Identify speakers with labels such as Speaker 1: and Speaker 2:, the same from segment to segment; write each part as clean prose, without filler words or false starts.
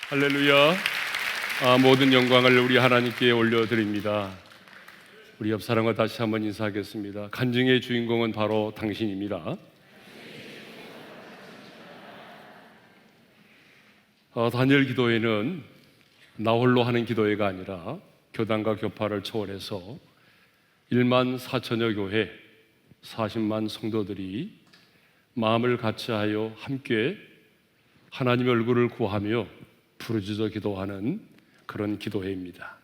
Speaker 1: 할렐루야. 모든 영광을 우리 하나님께 올려드립니다. 우리 옆 사람과 다시 한번 인사하겠습니다. 간증의 주인공은 바로 당신입니다. 다니엘 기도회는 나 홀로 하는 기도회가 아니라 교단과 교파를 초월해서 1만 4천여 교회 40만 성도들이 마음을 같이하여 함께 하나님의 얼굴을 구하며 부르짖어 기도하는 그런 기도회입니다.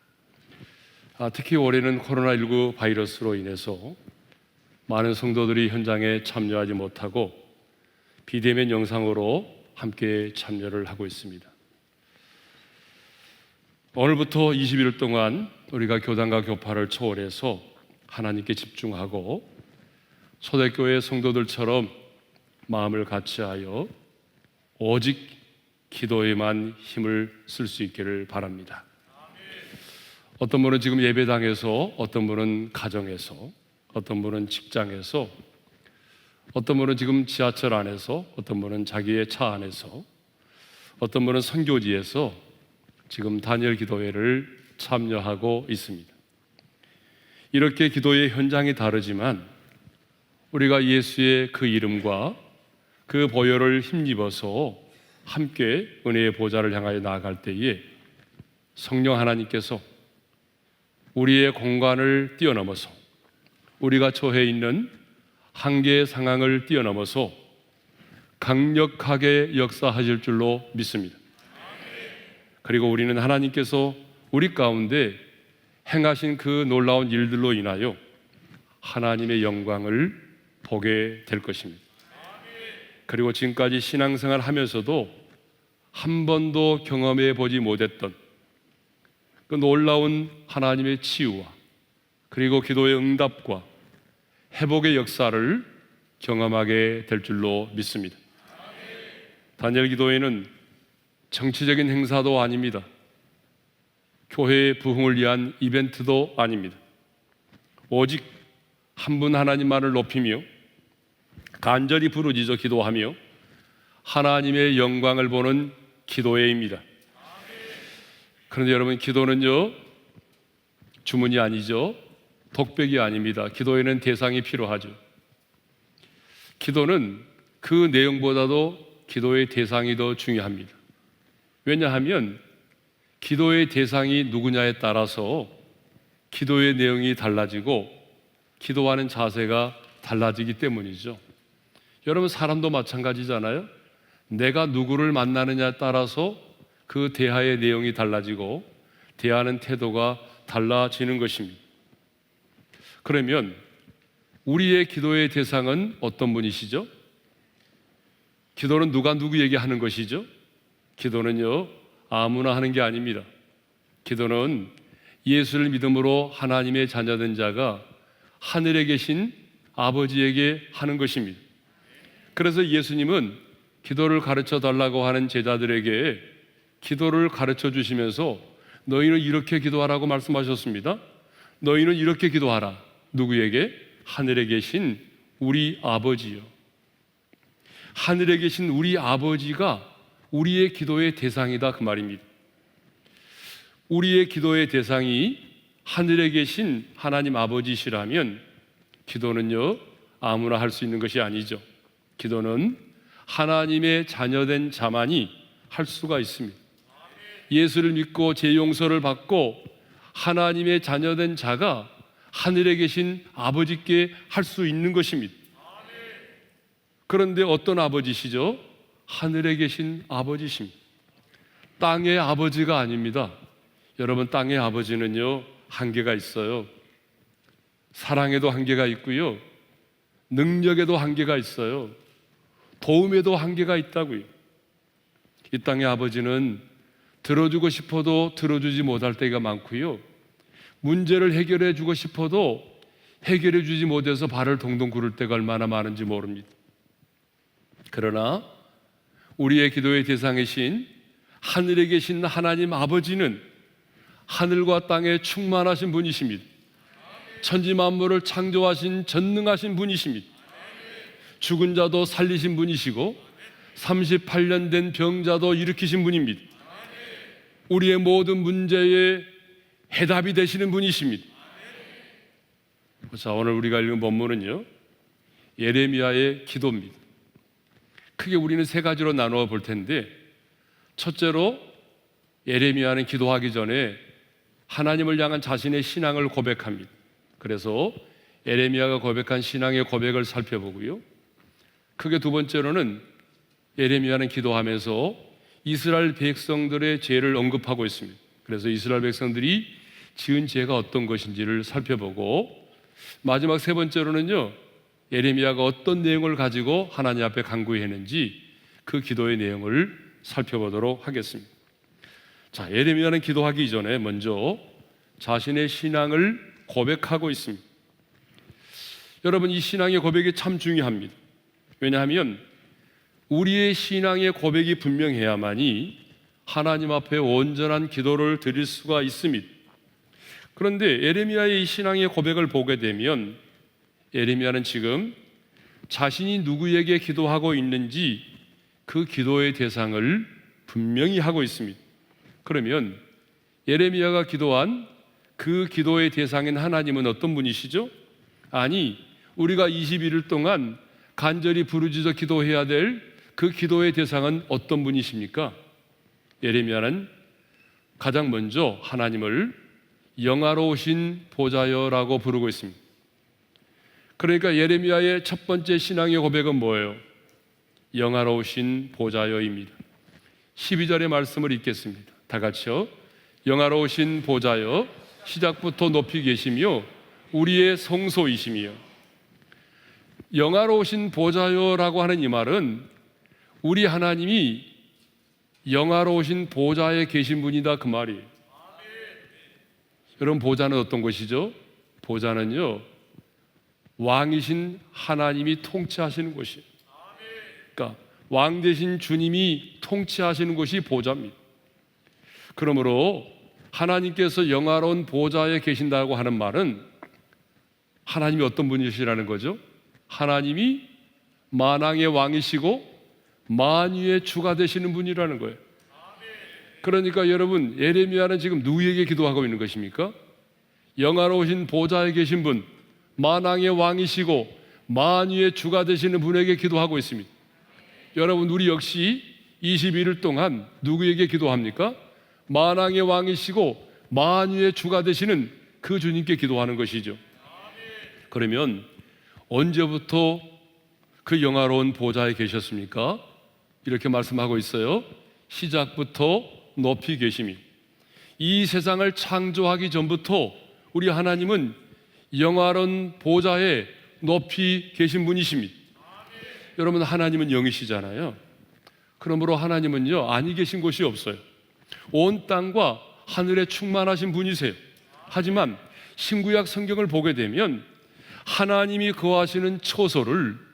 Speaker 1: 특히 올해는 코로나19 바이러스로 인해서 많은 성도들이 현장에 참여하지 못하고 비대면 영상으로 함께 참여를 하고 있습니다. 오늘부터 20일 동안 우리가 교단과 교파를 초월해서 하나님께 집중하고 초대교회 성도들처럼 마음을 같이하여 오직 기도에만 힘을 쓸 수 있기를 바랍니다. 어떤 분은 지금 예배당에서, 어떤 분은 가정에서, 어떤 분은 직장에서, 어떤 분은 지금 지하철 안에서, 어떤 분은 자기의 차 안에서, 어떤 분은 선교지에서 지금 다니엘 기도회를 참여하고 있습니다. 이렇게 기도의 현장이 다르지만 우리가 예수의 그 이름과 그 보혈을 힘입어서 함께 은혜의 보좌를 향하여 나아갈 때에 성령 하나님께서 우리의 공간을 뛰어넘어서 우리가 처해 있는 한계의 상황을 뛰어넘어서 강력하게 역사하실 줄로 믿습니다. 그리고 우리는 하나님께서 우리 가운데 행하신 그 놀라운 일들로 인하여 하나님의 영광을 보게 될 것입니다. 그리고 지금까지 신앙생활 하면서도 한 번도 경험해 보지 못했던 그 놀라운 하나님의 치유와 그리고 기도의 응답과 회복의 역사를 경험하게 될 줄로 믿습니다. 다니엘 기도회는 정치적인 행사도 아닙니다. 교회의 부흥을 위한 이벤트도 아닙니다. 오직 한 분 하나님만을 높이며 간절히 부르짖어 기도하며 하나님의 영광을 보는 기도회입니다. 그런데 여러분, 기도는요 주문이 아니죠. 독백이 아닙니다. 기도에는 대상이 필요하죠. 기도는 그 내용보다도 기도의 대상이 더 중요합니다. 왜냐하면 기도의 대상이 누구냐에 따라서 기도의 내용이 달라지고 기도하는 자세가 달라지기 때문이죠. 여러분, 사람도 마찬가지잖아요. 내가 누구를 만나느냐에 따라서 그 대화의 내용이 달라지고 대하는 태도가 달라지는 것입니다. 그러면 우리의 기도의 대상은 어떤 분이시죠? 기도는 누가 누구에게 하는 것이죠? 기도는요 아무나 하는 게 아닙니다. 기도는 예수를 믿음으로 하나님의 자녀된 자가 하늘에 계신 아버지에게 하는 것입니다. 그래서 예수님은 기도를 가르쳐 달라고 하는 제자들에게 기도를 가르쳐 주시면서 너희는 이렇게 기도하라고 말씀하셨습니다. 너희는 이렇게 기도하라. 누구에게? 하늘에 계신 우리 아버지요. 하늘에 계신 우리 아버지가 우리의 기도의 대상이다, 그 말입니다. 우리의 기도의 대상이 하늘에 계신 하나님 아버지시라면 기도는요 아무나 할 수 있는 것이 아니죠. 기도는 하나님의 자녀된 자만이 할 수가 있습니다. 예수를 믿고 죄 용서를 받고 하나님의 자녀된 자가 하늘에 계신 아버지께 할 수 있는 것입니다. 그런데 어떤 아버지시죠? 하늘에 계신 아버지십니다. 땅의 아버지가 아닙니다. 여러분, 땅의 아버지는요 한계가 있어요. 사랑에도 한계가 있고요, 능력에도 한계가 있어요. 도움에도 한계가 있다고요. 이 땅의 아버지는 들어주고 싶어도 들어주지 못할 때가 많고요, 문제를 해결해 주고 싶어도 해결해 주지 못해서 발을 동동 구를 때가 얼마나 많은지 모릅니다. 그러나 우리의 기도의 대상이신 하늘에 계신 하나님 아버지는 하늘과 땅에 충만하신 분이십니다. 천지 만물을 창조하신 전능하신 분이십니다. 죽은 자도 살리신 분이시고 38년 된 병자도 일으키신 분입니다. 우리의 모든 문제의 해답이 되시는 분이십니다. 자, 오늘 우리가 읽은 본문은요, 예레미야의 기도입니다. 크게 우리는 세 가지로 나누어 볼 텐데, 첫째로 예레미야는 기도하기 전에 하나님을 향한 자신의 신앙을 고백합니다. 그래서 예레미야가 고백한 신앙의 고백을 살펴보고요, 크게 두 번째로는 예레미야는 기도하면서 이스라엘 백성들의 죄를 언급하고 있습니다. 그래서 이스라엘 백성들이 지은 죄가 어떤 것인지를 살펴보고, 마지막 세 번째로는요, 예레미야가 어떤 내용을 가지고 하나님 앞에 간구했는지 그 기도의 내용을 살펴보도록 하겠습니다. 자, 예레미야는 기도하기 이전에 먼저 자신의 신앙을 고백하고 있습니다. 여러분, 이 신앙의 고백이 참 중요합니다. 왜냐하면 우리의 신앙의 고백이 분명해야만이 하나님 앞에 온전한 기도를 드릴 수가 있습니다. 그런데 예레미야의 이 신앙의 고백을 보게 되면 예레미야는 지금 자신이 누구에게 기도하고 있는지 그 기도의 대상을 분명히 하고 있습니다. 그러면 예레미야가 기도한 그 기도의 대상인 하나님은 어떤 분이시죠? 아니, 우리가 21일 동안 간절히 부르짖어 기도해야 될 그 기도의 대상은 어떤 분이십니까? 예레미야는 가장 먼저 하나님을 영화로우신 보좌여라고 부르고 있습니다. 그러니까 예레미야의 첫 번째 신앙의 고백은 뭐예요? 영화로우신 보좌여입니다. 12절의 말씀을 읽겠습니다. 다 같이요. 영화로우신 보좌여, 시작부터 높이 계시며 우리의 성소이시며. 영화로우신 보좌여라고 하는 이 말은 우리 하나님이 영화로우신 보좌에 계신 분이다, 그 말이에요. 여러분, 보좌는 어떤 것이죠? 보좌는요, 왕이신 하나님이 통치하시는 곳이에요. 그러니까 왕 되신 주님이 통치하시는 곳이 보좌입니다. 그러므로 하나님께서 영화로운 보좌에 계신다고 하는 말은 하나님이 어떤 분이시라는 거죠? 하나님이 만왕의 왕이시고 만유의 주가 되시는 분이라는 거예요. 그러니까 여러분, 예레미야는 지금 누구에게 기도하고 있는 것입니까? 영화로우신 보좌에 계신 분, 만왕의 왕이시고 만유의 주가 되시는 분에게 기도하고 있습니다. 여러분, 우리 역시 21일 동안 누구에게 기도합니까? 만왕의 왕이시고 만유의 주가 되시는 그 주님께 기도하는 것이죠. 그러면 언제부터 그 영화로운 보좌에 계셨습니까? 이렇게 말씀하고 있어요. 시작부터 높이 계심이. 이 세상을 창조하기 전부터 우리 하나님은 영화로운 보좌에 높이 계신 분이십니다. 여러분, 하나님은 영이시잖아요. 그러므로 하나님은요, 아니 계신 곳이 없어요. 온 땅과 하늘에 충만하신 분이세요. 하지만 신구약 성경을 보게 되면 하나님이 거하시는 처소를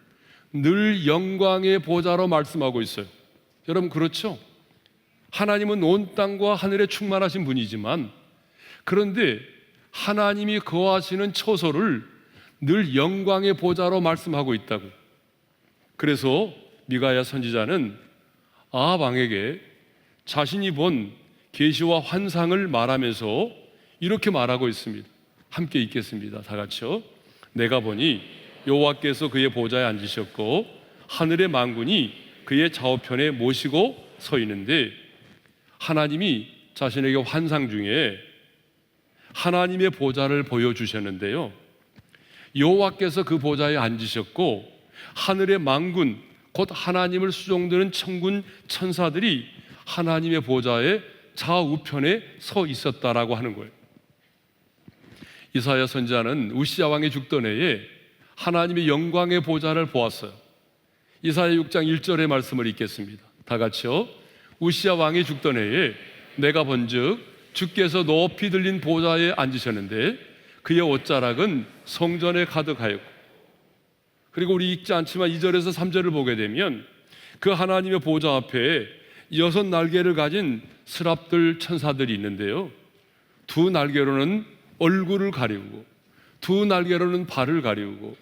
Speaker 1: 늘 영광의 보좌로 말씀하고 있어요. 여러분, 그렇죠? 하나님은 온 땅과 하늘에 충만하신 분이지만, 그런데 하나님이 거하시는 처소를 늘 영광의 보좌로 말씀하고 있다고. 그래서 미가야 선지자는 아합 왕에게 자신이 본 계시와 환상을 말하면서 이렇게 말하고 있습니다. 함께 읽겠습니다. 다 같이요. 내가 보니 여호와께서 그의 보좌에 앉으셨고 하늘의 만군이 그의 좌우편에 모시고 서 있는데, 하나님이 자신에게 환상 중에 하나님의 보좌를 보여주셨는데요, 여호와께서 그 보좌에 앉으셨고 하늘의 만군, 곧 하나님을 수종드는 천군 천사들이 하나님의 보좌의 좌우편에 서 있었다라고 하는 거예요. 이사야 선지자는 우시야 왕이 죽던 해에 하나님의 영광의 보좌를 보았어요. 이사야 6장 1절의 말씀을 읽겠습니다. 다 같이요. 우시야 왕이 죽던 해에 내가 본즉 주께서 높이 들린 보좌에 앉으셨는데 그의 옷자락은 성전에 가득하였고, 그리고 우리 읽지 않지만 2절에서 3절을 보게 되면 그 하나님의 보좌 앞에 6 날개를 가진 스랍들 천사들이 있는데요, 2 날개로는 얼굴을 가리우고 2 날개로는 발을 가리우고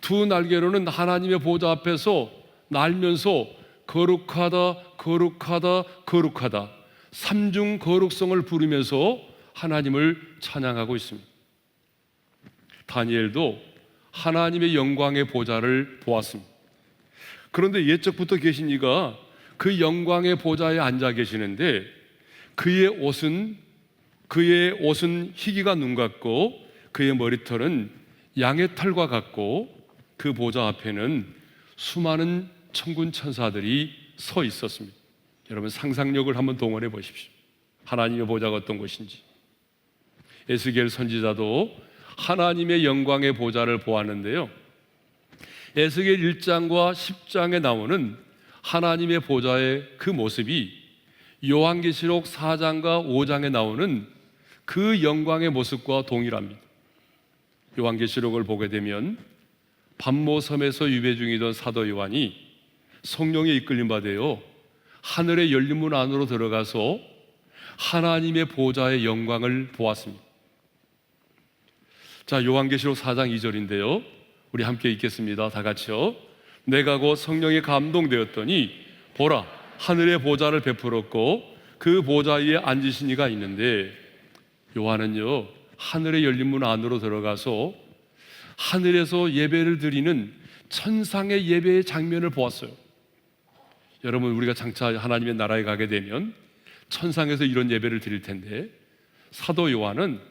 Speaker 1: 2 날개로는 하나님의 보좌 앞에서 날면서 거룩하다 거룩하다 거룩하다 삼중 거룩성을 부르면서 하나님을 찬양하고 있습니다. 다니엘도 하나님의 영광의 보좌를 보았습니다. 그런데 옛적부터 계신 이가 그 영광의 보좌에 앉아 계시는데 그의 옷은 희기가 눈 같고 그의 머리털은 양의 털과 같고 그 보좌 앞에는 수많은 천군 천사들이 서 있었습니다. 여러분 상상력을 한번 동원해 보십시오. 하나님의 보좌가 어떤 곳인지. 에스겔 선지자도 하나님의 영광의 보좌를 보았는데요, 에스겔 1장과 10장에 나오는 하나님의 보좌의 그 모습이 요한계시록 4장과 5장에 나오는 그 영광의 모습과 동일합니다. 요한계시록을 보게 되면 반모섬에서 유배 중이던 사도 요한이 성령에 이끌림 받아요 하늘의 열린 문 안으로 들어가서 하나님의 보좌의 영광을 보았습니다. 자, 요한계시록 4장 2절인데요, 우리 함께 읽겠습니다. 다 같이요. 내가 곧 성령에 감동되었더니 보라, 하늘의 보좌를 베풀었고 그 보좌 위에 앉으신 이가 있는데, 요한은요 하늘의 열린 문 안으로 들어가서 하늘에서 예배를 드리는 천상의 예배의 장면을 보았어요. 여러분, 우리가 장차 하나님의 나라에 가게 되면 천상에서 이런 예배를 드릴 텐데, 사도 요한은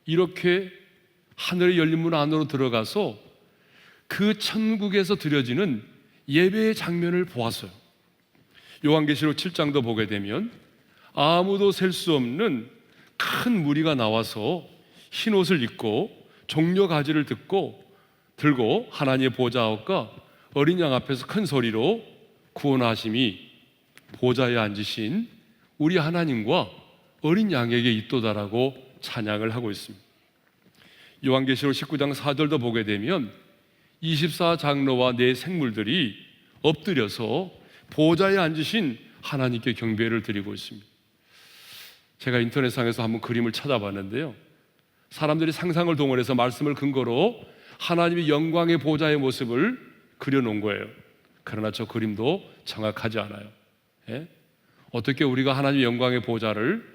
Speaker 1: 이렇게 하늘의 열린 문 안으로 들어가서 그 천국에서 드려지는 예배의 장면을 보았어요. 요한계시록 7장도 보게 되면 아무도 셀 수 없는 큰 무리가 나와서 흰 옷을 입고 종려 가지를 들고 하나님의 보좌 앞과 어린 양 앞에서 큰 소리로 구원하심이 보좌에 앉으신 우리 하나님과 어린 양에게 있도다라고 찬양을 하고 있습니다. 요한계시록 19장 4절도 보게 되면 24장로와 네 생물들이 엎드려서 보좌에 앉으신 하나님께 경배를 드리고 있습니다. 제가 인터넷상에서 한번 그림을 찾아봤는데요, 사람들이 상상을 동원해서 말씀을 근거로 하나님의 영광의 보좌의 모습을 그려놓은 거예요. 그러나 저 그림도 정확하지 않아요. 예? 어떻게 우리가 하나님의 영광의 보좌를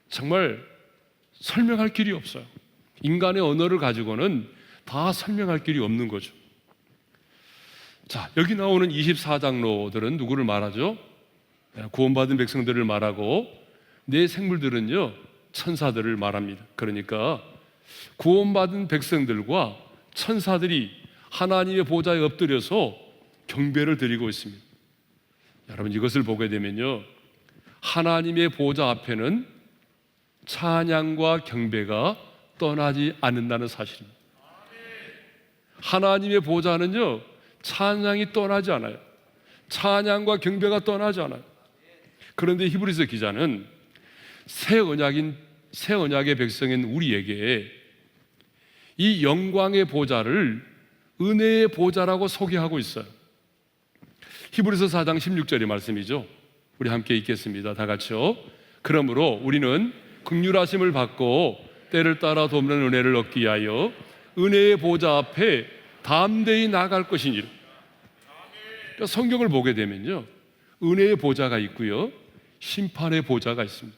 Speaker 1: 정말 설명할 길이 없어요. 인간의 언어를 가지고는 다 설명할 길이 없는 거죠. 자, 여기 나오는 24장로들은 누구를 말하죠? 구원받은 백성들을 말하고, 네 생물들은요 천사들을 말합니다. 그러니까 구원받은 백성들과 천사들이 하나님의 보좌에 엎드려서 경배를 드리고 있습니다. 여러분, 이것을 보게 되면요, 하나님의 보좌 앞에는 찬양과 경배가 떠나지 않는다는 사실입니다. 하나님의 보좌는요 찬양이 떠나지 않아요. 찬양과 경배가 떠나지 않아요. 그런데 히브리서 기자는 새 언약의 백성인 우리에게 이 영광의 보좌를 은혜의 보좌라고 소개하고 있어요. 히브리서 4장 16절의 말씀이죠. 우리 함께 읽겠습니다. 다 같이요. 그러므로 우리는 긍휼하심을 받고 때를 따라 돕는 은혜를 얻기 위하여 은혜의 보좌 앞에 담대히 나아갈 것이니라. 그러니까 성경을 보게 되면요, 은혜의 보좌가 있고요, 심판의 보좌가 있습니다.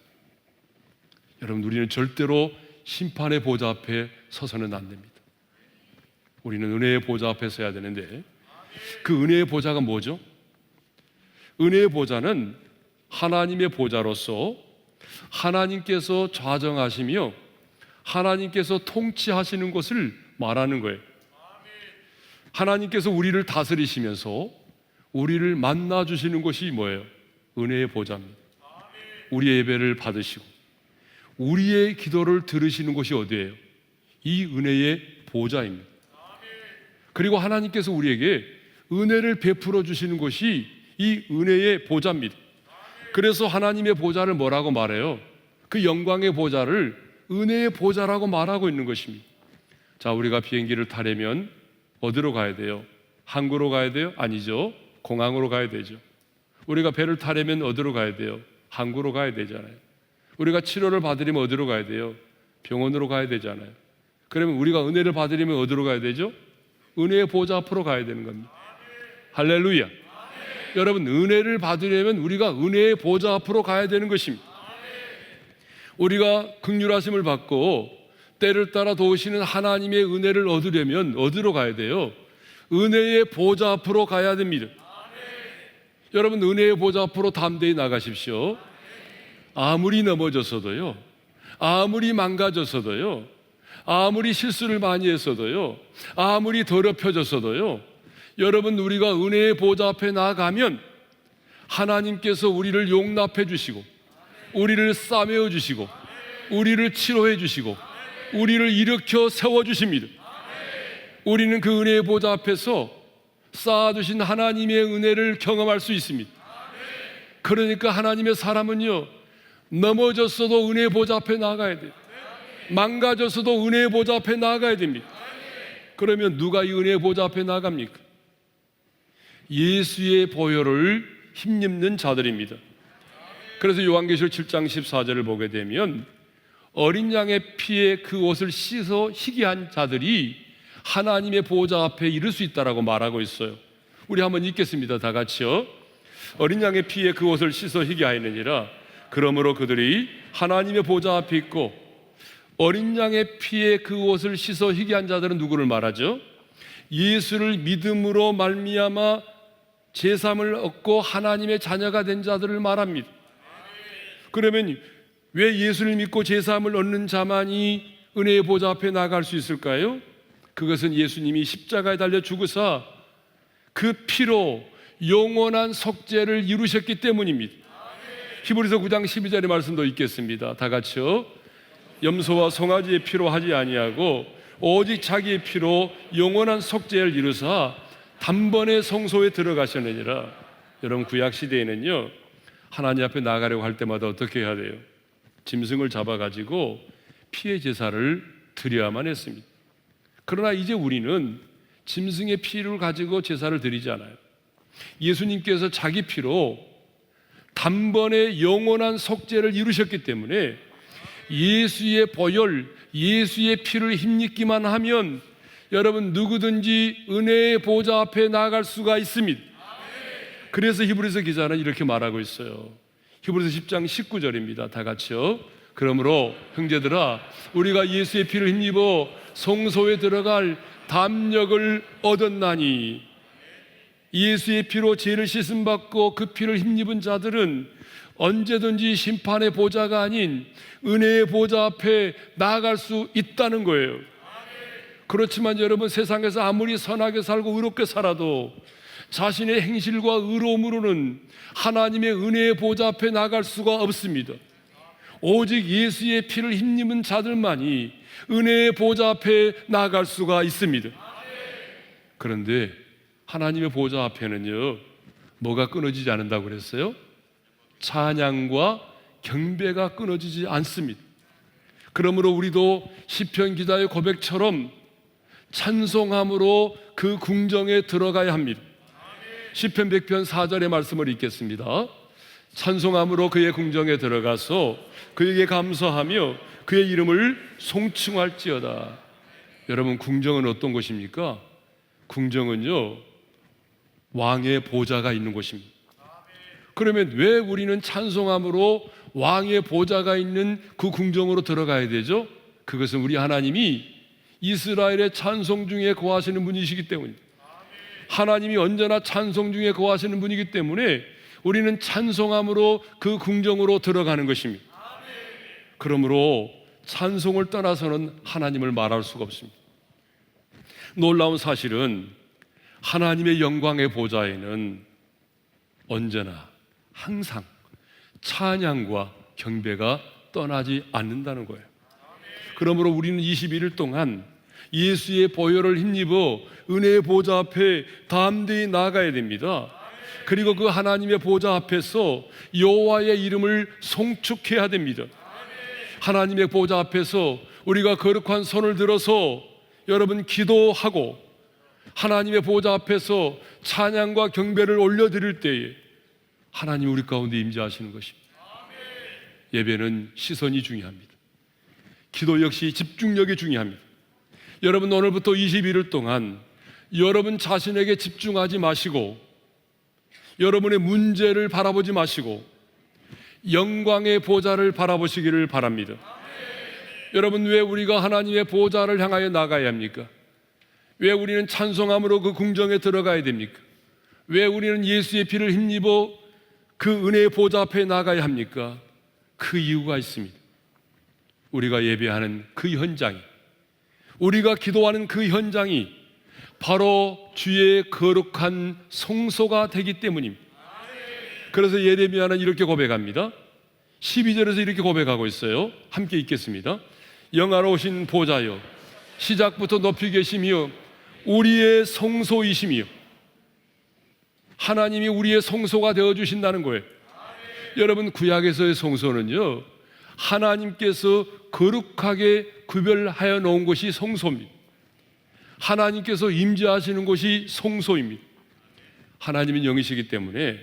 Speaker 1: 여러분, 우리는 절대로 심판의 보좌 앞에 서서는 안 됩니다. 우리는 은혜의 보좌 앞에 서야 되는데, 그 은혜의 보좌가 뭐죠? 은혜의 보좌는 하나님의 보좌로서 하나님께서 좌정하시며 하나님께서 통치하시는 것을 말하는 거예요. 하나님께서 우리를 다스리시면서 우리를 만나주시는 것이 뭐예요? 은혜의 보좌입니다. 우리의 예배를 받으시고 우리의 기도를 들으시는 곳이 어디예요? 이 은혜의 보좌입니다. 그리고 하나님께서 우리에게 은혜를 베풀어 주시는 것이 이 은혜의 보좌입니다. 그래서 하나님의 보좌를 뭐라고 말해요? 그 영광의 보좌를 은혜의 보좌라고 말하고 있는 것입니다. 자, 우리가 비행기를 타려면 어디로 가야 돼요? 항구로 가야 돼요? 아니죠. 공항으로 가야 되죠. 우리가 배를 타려면 어디로 가야 돼요? 항구로 가야 되잖아요. 우리가 치료를 받으려면 어디로 가야 돼요? 병원으로 가야 되잖아요. 그러면 우리가 은혜를 받으려면 어디로 가야 되죠? 은혜의 보좌 앞으로 가야 되는 겁니다. 할렐루야. 여러분, 은혜를 받으려면 우리가 은혜의 보좌 앞으로 가야 되는 것입니다. 우리가 긍휼하심을 받고 때를 따라 도우시는 하나님의 은혜를 얻으려면 어디로 가야 돼요? 은혜의 보좌 앞으로 가야 됩니다. 여러분, 은혜의 보좌 앞으로 담대히 나가십시오. 아무리 넘어졌어도요, 아무리 망가졌어도요, 아무리 실수를 많이 했어도요, 아무리 더럽혀졌어도요, 여러분, 우리가 은혜의 보좌 앞에 나아가면 하나님께서 우리를 용납해 주시고, 우리를 싸매어 주시고, 우리를 치료해 주시고, 우리를 일으켜 세워 주십니다. 우리는 그 은혜의 보좌 앞에서 쌓아두신 하나님의 은혜를 경험할 수 있습니다. 그러니까 하나님의 사람은요, 넘어졌어도 은혜의 보좌 앞에 나가야 돼요. 망가졌어도 은혜의 보좌 앞에 나가야 됩니다. 그러면 누가 이 은혜의 보좌 앞에 나갑니까? 예수의 보혈을 힘입는 자들입니다. 그래서 요한계시록 7장 14절을 보게 되면 어린 양의 피에 그 옷을 씻어 희귀한 자들이 하나님의 보좌 앞에 이를 수 있다라고 말하고 있어요. 우리 한번 읽겠습니다. 다 같이요. 어린 양의 피에 그 옷을 씻어 희귀하였느니라. 그러므로 그들이 하나님의 보좌 앞에 있고, 어린 양의 피에 그 옷을 씻어 희귀한 자들은 누구를 말하죠? 예수를 믿음으로 말미암아 제삼을 얻고 하나님의 자녀가 된 자들을 말합니다. 그러면 왜 예수를 믿고 제삼을 얻는 자만이 은혜의 보좌 앞에 나갈 수 있을까요? 그것은 예수님이 십자가에 달려 죽으사 그 피로 영원한 속죄를 이루셨기 때문입니다. 히브리서 9장 12절의 말씀도 읽겠습니다. 다 같이요. 염소와 송아지의 피로 하지 아니하고 오직 자기의 피로 영원한 속죄를 이루사 단번에 성소에 들어가셨느니라. 여러분, 구약 시대에는요, 하나님 앞에 나가려고 할 때마다 어떻게 해야 돼요? 짐승을 잡아가지고 피의 제사를 드려야만 했습니다. 그러나 이제 우리는 짐승의 피를 가지고 제사를 드리지 않아요. 예수님께서 자기 피로 단번에 영원한 속죄를 이루셨기 때문에 예수의 보혈, 예수의 피를 힘입기만 하면 여러분, 누구든지 은혜의 보좌 앞에 나아갈 수가 있습니다. 그래서 히브리서 기자는 이렇게 말하고 있어요. 히브리서 10장 19절입니다. 다 같이요. 그러므로 형제들아, 우리가 예수의 피를 힘입어 성소에 들어갈 담력을 얻었나니, 예수의 피로 죄를 씻음 받고 그 피를 힘입은 자들은 언제든지 심판의 보좌가 아닌 은혜의 보좌 앞에 나아갈 수 있다는 거예요. 그렇지만 여러분, 세상에서 아무리 선하게 살고 의롭게 살아도 자신의 행실과 의로움으로는 하나님의 은혜의 보좌 앞에 나갈 수가 없습니다. 오직 예수의 피를 힘입은 자들만이 은혜의 보좌 앞에 나갈 수가 있습니다. 그런데 하나님의 보좌 앞에는요, 뭐가 끊어지지 않는다고 그랬어요? 찬양과 경배가 끊어지지 않습니다. 그러므로 우리도 시편 기자의 고백처럼 찬송함으로 그 궁정에 들어가야 합니다. 시편 100편 4절의 말씀을 읽겠습니다. 찬송함으로 그의 궁정에 들어가서 그에게 감사하며 그의 이름을 송축할지어다. 여러분, 궁정은 어떤 곳입니까? 궁정은요, 왕의 보좌가 있는 곳입니다. 그러면 왜 우리는 찬송함으로 왕의 보좌가 있는 그 궁정으로 들어가야 되죠? 그것은 우리 하나님이 이스라엘의 찬송 중에 거하시는 분이시기 때문입니다. 하나님이 언제나 찬송 중에 거하시는 분이기 때문에 우리는 찬송함으로 그 궁정으로 들어가는 것입니다. 그러므로 찬송을 떠나서는 하나님을 말할 수가 없습니다. 놀라운 사실은 하나님의 영광의 보좌에는 언제나 항상 찬양과 경배가 떠나지 않는다는 거예요. 그러므로 우리는 21일 동안 예수의 보혈을 힘입어 은혜의 보좌 앞에 담대히 나아가야 됩니다. 그리고 그 하나님의 보좌 앞에서 여호와의 이름을 송축해야 됩니다. 하나님의 보좌 앞에서 우리가 거룩한 손을 들어서 여러분 기도하고 하나님의 보좌 앞에서 찬양과 경배를 올려드릴 때에 하나님 우리 가운데 임재하시는 것입니다. 예배는 시선이 중요합니다. 기도 역시 집중력이 중요합니다. 여러분, 오늘부터 21일 동안 여러분 자신에게 집중하지 마시고 여러분의 문제를 바라보지 마시고 영광의 보좌를 바라보시기를 바랍니다. 여러분, 왜 우리가 하나님의 보좌를 향하여 나가야 합니까? 왜 우리는 찬송함으로 그 궁정에 들어가야 됩니까? 왜 우리는 예수의 피를 힘입어 그 은혜의 보좌 앞에 나가야 합니까? 그 이유가 있습니다. 우리가 예배하는 그 현장이, 우리가 기도하는 그 현장이 바로 주의 거룩한 성소가 되기 때문입니다. 그래서 예레미야는 이렇게 고백합니다. 12절에서 이렇게 고백하고 있어요. 함께 읽겠습니다. 영화로우신 보좌여, 시작부터 높이 계시며 우리의 성소이시며, 하나님이 우리의 성소가 되어주신다는 거예요. 여러분, 구약에서의 성소는요, 하나님께서 거룩하게 구별하여 놓은 곳이 성소입니다. 하나님께서 임재하시는 곳이 성소입니다. 하나님은 영이시기 때문에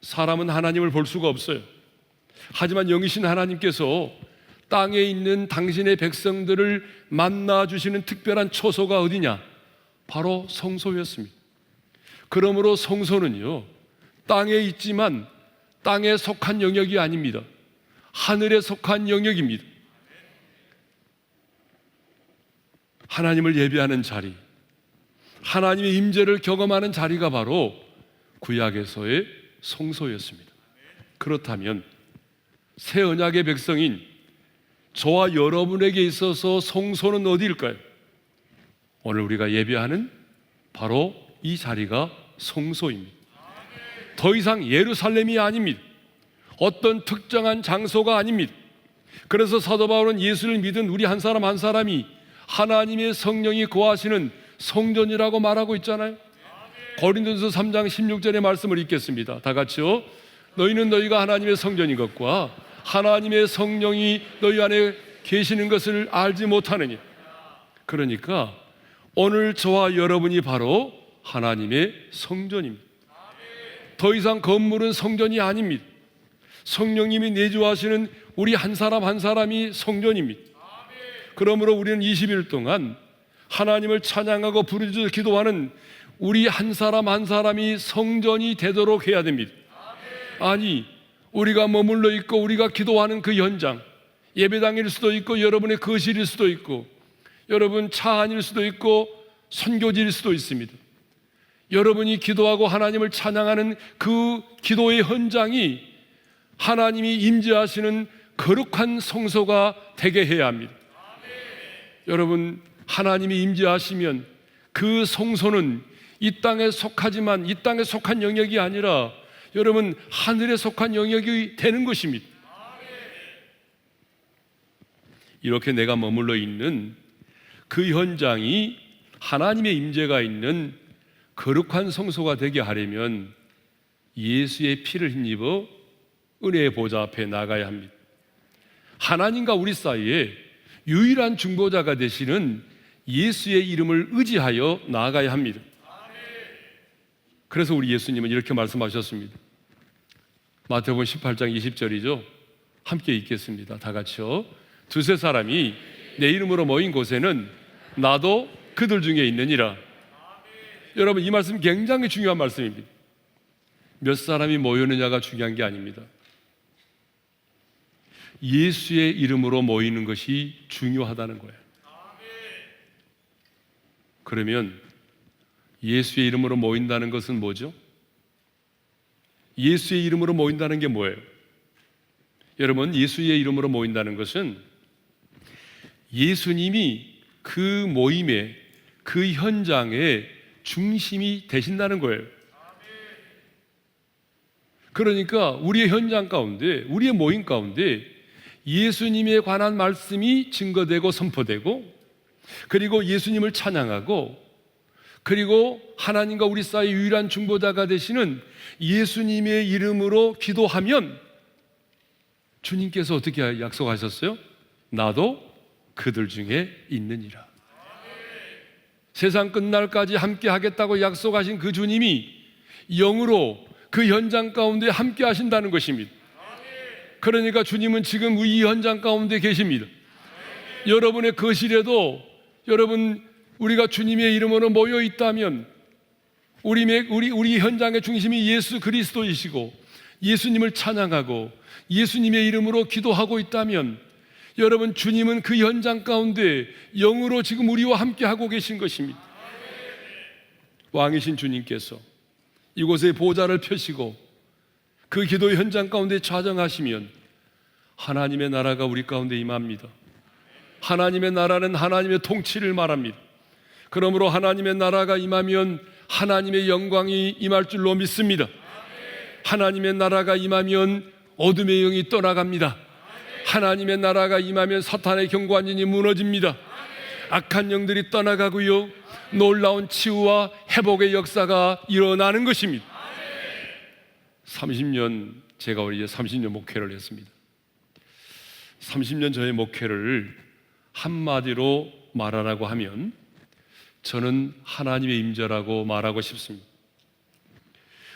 Speaker 1: 사람은 하나님을 볼 수가 없어요. 하지만 영이신 하나님께서 땅에 있는 당신의 백성들을 만나주시는 특별한 처소가 어디냐? 바로 성소였습니다. 그러므로 성소는요, 땅에 있지만 땅에 속한 영역이 아닙니다. 하늘에 속한 영역입니다. 하나님을 예배하는 자리, 하나님의 임재를 경험하는 자리가 바로 구약에서의 성소였습니다. 그렇다면 새 언약의 백성인 저와 여러분에게 있어서 성소는 어디일까요? 오늘 우리가 예배하는 바로 이 자리가 성소입니다. 더 이상 예루살렘이 아닙니다. 어떤 특정한 장소가 아닙니다. 그래서 사도 바울은 예수를 믿은 우리 한 사람 한 사람이 하나님의 성령이 거하시는 성전이라고 말하고 있잖아요. 고린도전서 3장 16절의 말씀을 읽겠습니다. 다 같이요. 너희는 너희가 하나님의 성전인 것과 하나님의 성령이 너희 안에 계시는 것을 알지 못하느냐. 그러니까 오늘 저와 여러분이 바로 하나님의 성전입니다. 더 이상 건물은 성전이 아닙니다. 성령님이 내주하시는 우리 한 사람 한 사람이 성전입니다. 그러므로 우리는 20일 동안 하나님을 찬양하고 부르짖어 기도하는 우리 한 사람 한 사람이 성전이 되도록 해야 됩니다. 아니, 우리가 머물러 있고 우리가 기도하는 그 현장, 예배당일 수도 있고 여러분의 거실일 수도 있고 여러분 차 안일 수도 있고 선교지일 수도 있습니다. 여러분이 기도하고 하나님을 찬양하는 그 기도의 현장이 하나님이 임재하시는 거룩한 성소가 되게 해야 합니다. 여러분, 하나님이 임재하시면 그 성소는 이 땅에 속하지만 이 땅에 속한 영역이 아니라 여러분 하늘에 속한 영역이 되는 것입니다. 이렇게 내가 머물러 있는 그 현장이 하나님의 임재가 있는 거룩한 성소가 되게 하려면 예수의 피를 힘입어 은혜의 보좌 앞에 나가야 합니다. 하나님과 우리 사이에 유일한 중보자가 되시는 예수의 이름을 의지하여 나아가야 합니다. 그래서 우리 예수님은 이렇게 말씀하셨습니다. 마태복음 18장 20절이죠. 함께 읽겠습니다. 다 같이요. 두세 사람이 내 이름으로 모인 곳에는 나도 그들 중에 있느니라. 여러분, 이 말씀 굉장히 중요한 말씀입니다. 몇 사람이 모이느냐가 중요한 게 아닙니다. 예수의 이름으로 모이는 것이 중요하다는 거예요. 그러면 예수의 이름으로 모인다는 것은 뭐죠? 예수의 이름으로 모인다는 게 뭐예요? 여러분, 예수의 이름으로 모인다는 것은 예수님이 그 모임에, 그 현장의 중심이 되신다는 거예요. 그러니까 우리의 현장 가운데, 우리의 모임 가운데 예수님에 관한 말씀이 증거되고 선포되고, 그리고 예수님을 찬양하고, 그리고 하나님과 우리 사이의 유일한 중보자가 되시는 예수님의 이름으로 기도하면 주님께서 어떻게 약속하셨어요? 나도 그들 중에 있느니라. 세상 끝날까지 함께 하겠다고 약속하신 그 주님이 영으로 그 현장 가운데 함께 하신다는 것입니다. 그러니까 주님은 지금 이 현장 가운데 계십니다. 여러분의 거실에도 여러분 우리가 주님의 이름으로 모여 있다면 우리 현장의 중심이 예수 그리스도이시고 예수님을 찬양하고 예수님의 이름으로 기도하고 있다면 여러분, 주님은 그 현장 가운데 영으로 지금 우리와 함께 하고 계신 것입니다. 왕이신 주님께서 이곳에 보좌를 펴시고 그 기도 현장 가운데 좌정하시면 하나님의 나라가 우리 가운데 임합니다. 하나님의 나라는 하나님의 통치를 말합니다. 그러므로 하나님의 나라가 임하면 하나님의 영광이 임할 줄로 믿습니다. 하나님의 나라가 임하면 어둠의 영이 떠나갑니다. 하나님의 나라가 임하면 사탄의 경관진이 무너집니다. 악한 영들이 떠나가고요, 놀라운 치유와 회복의 역사가 일어나는 것입니다. 30년, 제가 이제 30년 목회를 했습니다. 30년 전의 목회를 한마디로 말하라고 하면 저는 하나님의 임재라고 말하고 싶습니다.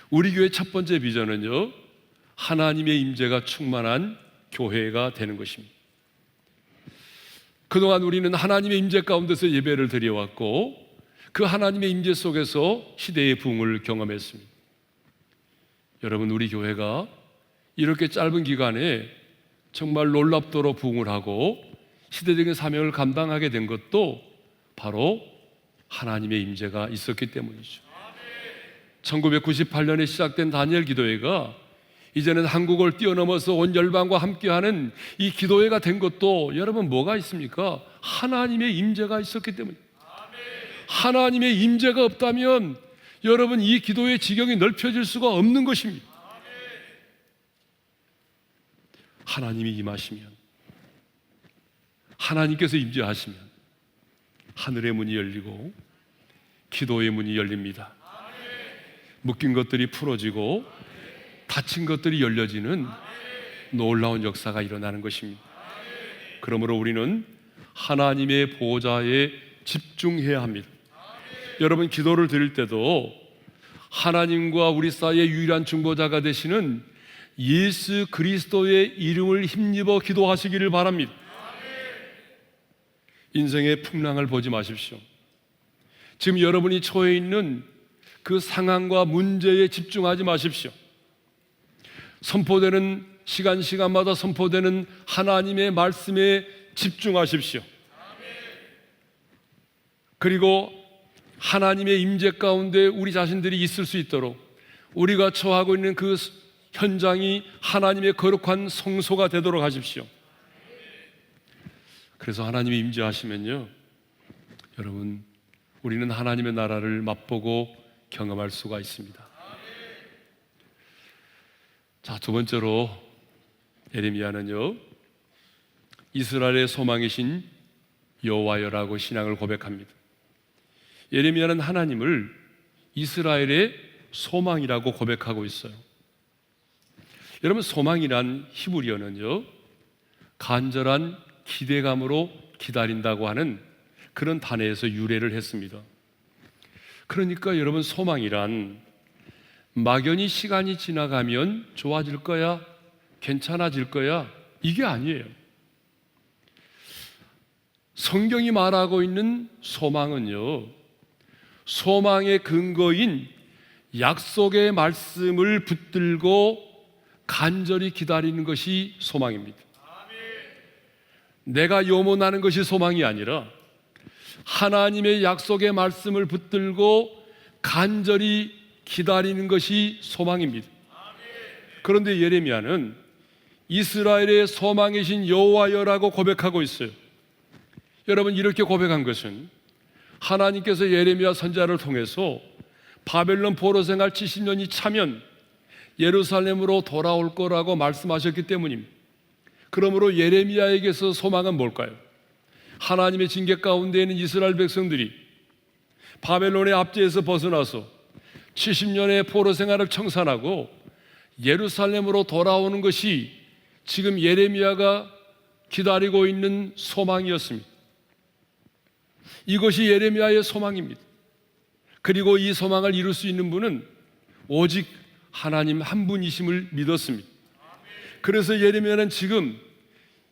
Speaker 1: 우리 교회 첫 번째 비전은요, 하나님의 임재가 충만한 교회가 되는 것입니다. 그동안 우리는 하나님의 임재 가운데서 예배를 드려왔고 그 하나님의 임재 속에서 시대의 부흥을 경험했습니다. 여러분, 우리 교회가 이렇게 짧은 기간에 정말 놀랍도록 부흥을 하고 시대적인 사명을 감당하게 된 것도 바로 하나님의 임재가 있었기 때문이죠. 1998년에 시작된 다니엘 기도회가 이제는 한국을 뛰어넘어서 온 열방과 함께하는 이 기도회가 된 것도 여러분 뭐가 있습니까? 하나님의 임재가 있었기 때문입니다. 하나님의 임재가 없다면 여러분 이 기도의 지경이 넓혀질 수가 없는 것입니다. 하나님이 임하시면, 하나님께서 임재하시면 하늘의 문이 열리고 기도의 문이 열립니다. 묶인 것들이 풀어지고 닫힌 것들이 열려지는 놀라운 역사가 일어나는 것입니다. 그러므로 우리는 하나님의 보좌에 집중해야 합니다. 여러분, 기도를 드릴 때도 하나님과 우리 사이의 유일한 중보자가 되시는 예수 그리스도의 이름을 힘입어 기도하시기를 바랍니다. 인생의 풍랑을 보지 마십시오. 지금 여러분이 처해 있는 그 상황과 문제에 집중하지 마십시오. 선포되는 시간마다 선포되는 하나님의 말씀에 집중하십시오. 그리고 하나님의 임재 가운데 우리 자신들이 있을 수 있도록 우리가 처하고 있는 그 현장이 하나님의 거룩한 성소가 되도록 하십시오. 그래서 하나님이 임재하시면요, 여러분, 우리는 하나님의 나라를 맛보고 경험할 수가 있습니다. 자, 두 번째로 예레미야는요, 이스라엘의 소망이신 여호와여라고 신앙을 고백합니다. 예레미야는 하나님을 이스라엘의 소망이라고 고백하고 있어요. 여러분, 소망이란 히브리어는요, 간절한 기대감으로 기다린다고 하는 그런 단어에서 유래를 했습니다. 그러니까 여러분, 소망이란 막연히 시간이 지나가면 좋아질 거야, 괜찮아질 거야, 이게 아니에요. 성경이 말하고 있는 소망은요, 소망의 근거인 약속의 말씀을 붙들고 간절히 기다리는 것이 소망입니다. 내가 염원하는 것이 소망이 아니라 하나님의 약속의 말씀을 붙들고 간절히 기다리는 것이 소망입니다. 그런데 예레미야는 이스라엘의 소망이신 여호와여라고 고백하고 있어요. 여러분, 이렇게 고백한 것은 하나님께서 예레미야 선지자를 통해서 바벨론 포로 생활 70년이 차면 예루살렘으로 돌아올 거라고 말씀하셨기 때문입니다. 그러므로 예레미야에게서 소망은 뭘까요? 하나님의 징계 가운데 있는 이스라엘 백성들이 바벨론의 압제에서 벗어나서 70년의 포로 생활을 청산하고 예루살렘으로 돌아오는 것이 지금 예레미야가 기다리고 있는 소망이었습니다. 이것이 예레미야의 소망입니다. 그리고 이 소망을 이룰 수 있는 분은 오직 하나님 한 분이심을 믿었습니다. 그래서 예레미야는 지금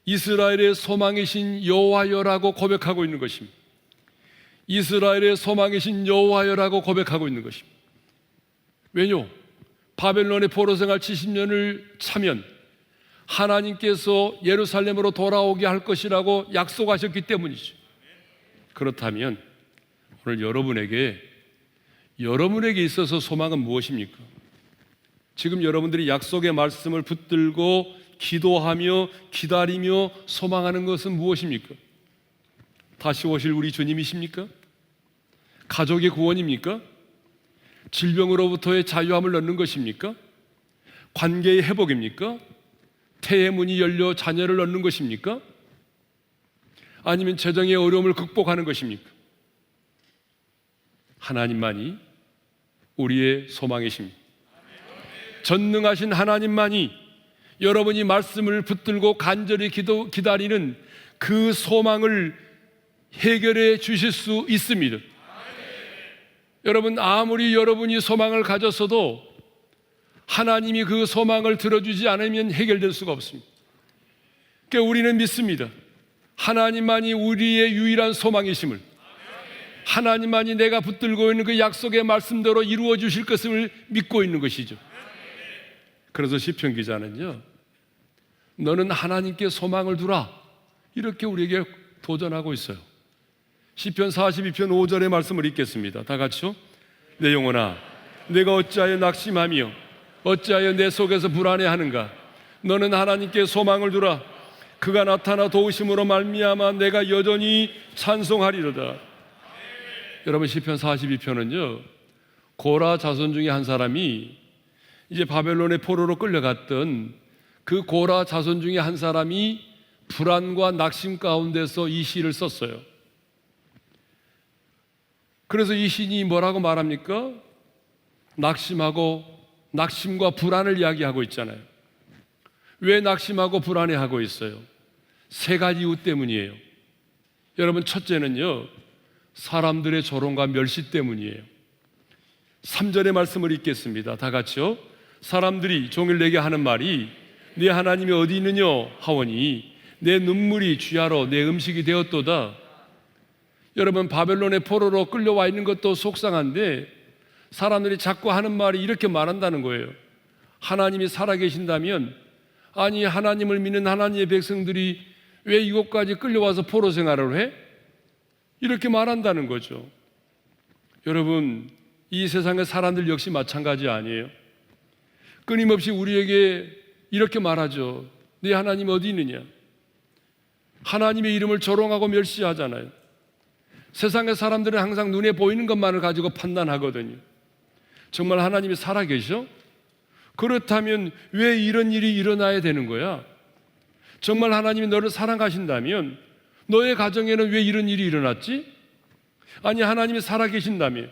Speaker 1: 이스라엘의 소망이신 여호와여라고 고백하고 있는 것입니다. 이스라엘의 소망이신 여호와여라고 고백하고 있는 것입니다. 왜요? 바벨론의 포로 생활 70년을 차면 하나님께서 예루살렘으로 돌아오게 할 것이라고 약속하셨기 때문이죠. 그렇다면 오늘 여러분에게 있어서 소망은 무엇입니까? 지금 여러분들이 약속의 말씀을 붙들고 기도하며 기다리며 소망하는 것은 무엇입니까? 다시 오실 우리 주님이십니까? 가족의 구원입니까? 질병으로부터의 자유함을 얻는 것입니까? 관계의 회복입니까? 태의 문이 열려 자녀를 얻는 것입니까? 아니면 재정의 어려움을 극복하는 것입니까? 하나님만이 우리의 소망이십니다. 전능하신 하나님만이 여러분이 말씀을 붙들고 간절히 기다리는 그 소망을 해결해 주실 수 있습니다. 여러분, 아무리 여러분이 소망을 가졌어도 하나님이 그 소망을 들어주지 않으면 해결될 수가 없습니다. 그러니까 우리는 믿습니다. 하나님만이 우리의 유일한 소망이심을, 하나님만이 내가 붙들고 있는 그 약속의 말씀대로 이루어 주실 것을 믿고 있는 것이죠. 그래서 시편 기자는요, 너는 하나님께 소망을 두라, 이렇게 우리에게 도전하고 있어요. 시편 42편 5절의 말씀을 읽겠습니다. 다 같이요. 내 영혼아, 내가 어찌하여 낙심하며 어찌하여 내 속에서 불안해하는가? 너는 하나님께 소망을 두라. 그가 나타나 도우심으로 말미암아 내가 여전히 찬송하리로다. 여러분, 시편 42편은요, 고라 자손 중에 한 사람이 이제 바벨론의 포로로 끌려갔던 그 고라 자손 중에 한 사람이 불안과 낙심 가운데서 이 시를 썼어요. 그래서 이 시인이 뭐라고 말합니까? 낙심과 불안을 이야기하고 있잖아요. 왜 낙심하고 불안해하고 있어요? 세 가지 이유 때문이에요. 여러분, 첫째는요, 사람들의 조롱과 멸시 때문이에요. 3절의 말씀을 읽겠습니다. 다 같이요. 사람들이 종일 내게 하는 말이 네 하나님이 어디 있느냐 하오니 내 눈물이 쥐하러 내 음식이 되었도다. 여러분, 바벨론의 포로로 끌려와 있는 것도 속상한데 사람들이 자꾸 하는 말이 이렇게 말한다는 거예요. 하나님이 살아계신다면, 아니 하나님을 믿는 하나님의 백성들이 왜 이곳까지 끌려와서 포로 생활을 해? 이렇게 말한다는 거죠. 여러분, 이 세상의 사람들 역시 마찬가지 아니에요? 끊임없이 우리에게 이렇게 말하죠. 네 하나님 어디 있느냐? 하나님의 이름을 조롱하고 멸시하잖아요. 세상의 사람들은 항상 눈에 보이는 것만을 가지고 판단하거든요. 정말 하나님이 살아계셔? 그렇다면 왜 이런 일이 일어나야 되는 거야? 정말 하나님이 너를 사랑하신다면 너의 가정에는 왜 이런 일이 일어났지? 아니, 하나님이 살아계신다면,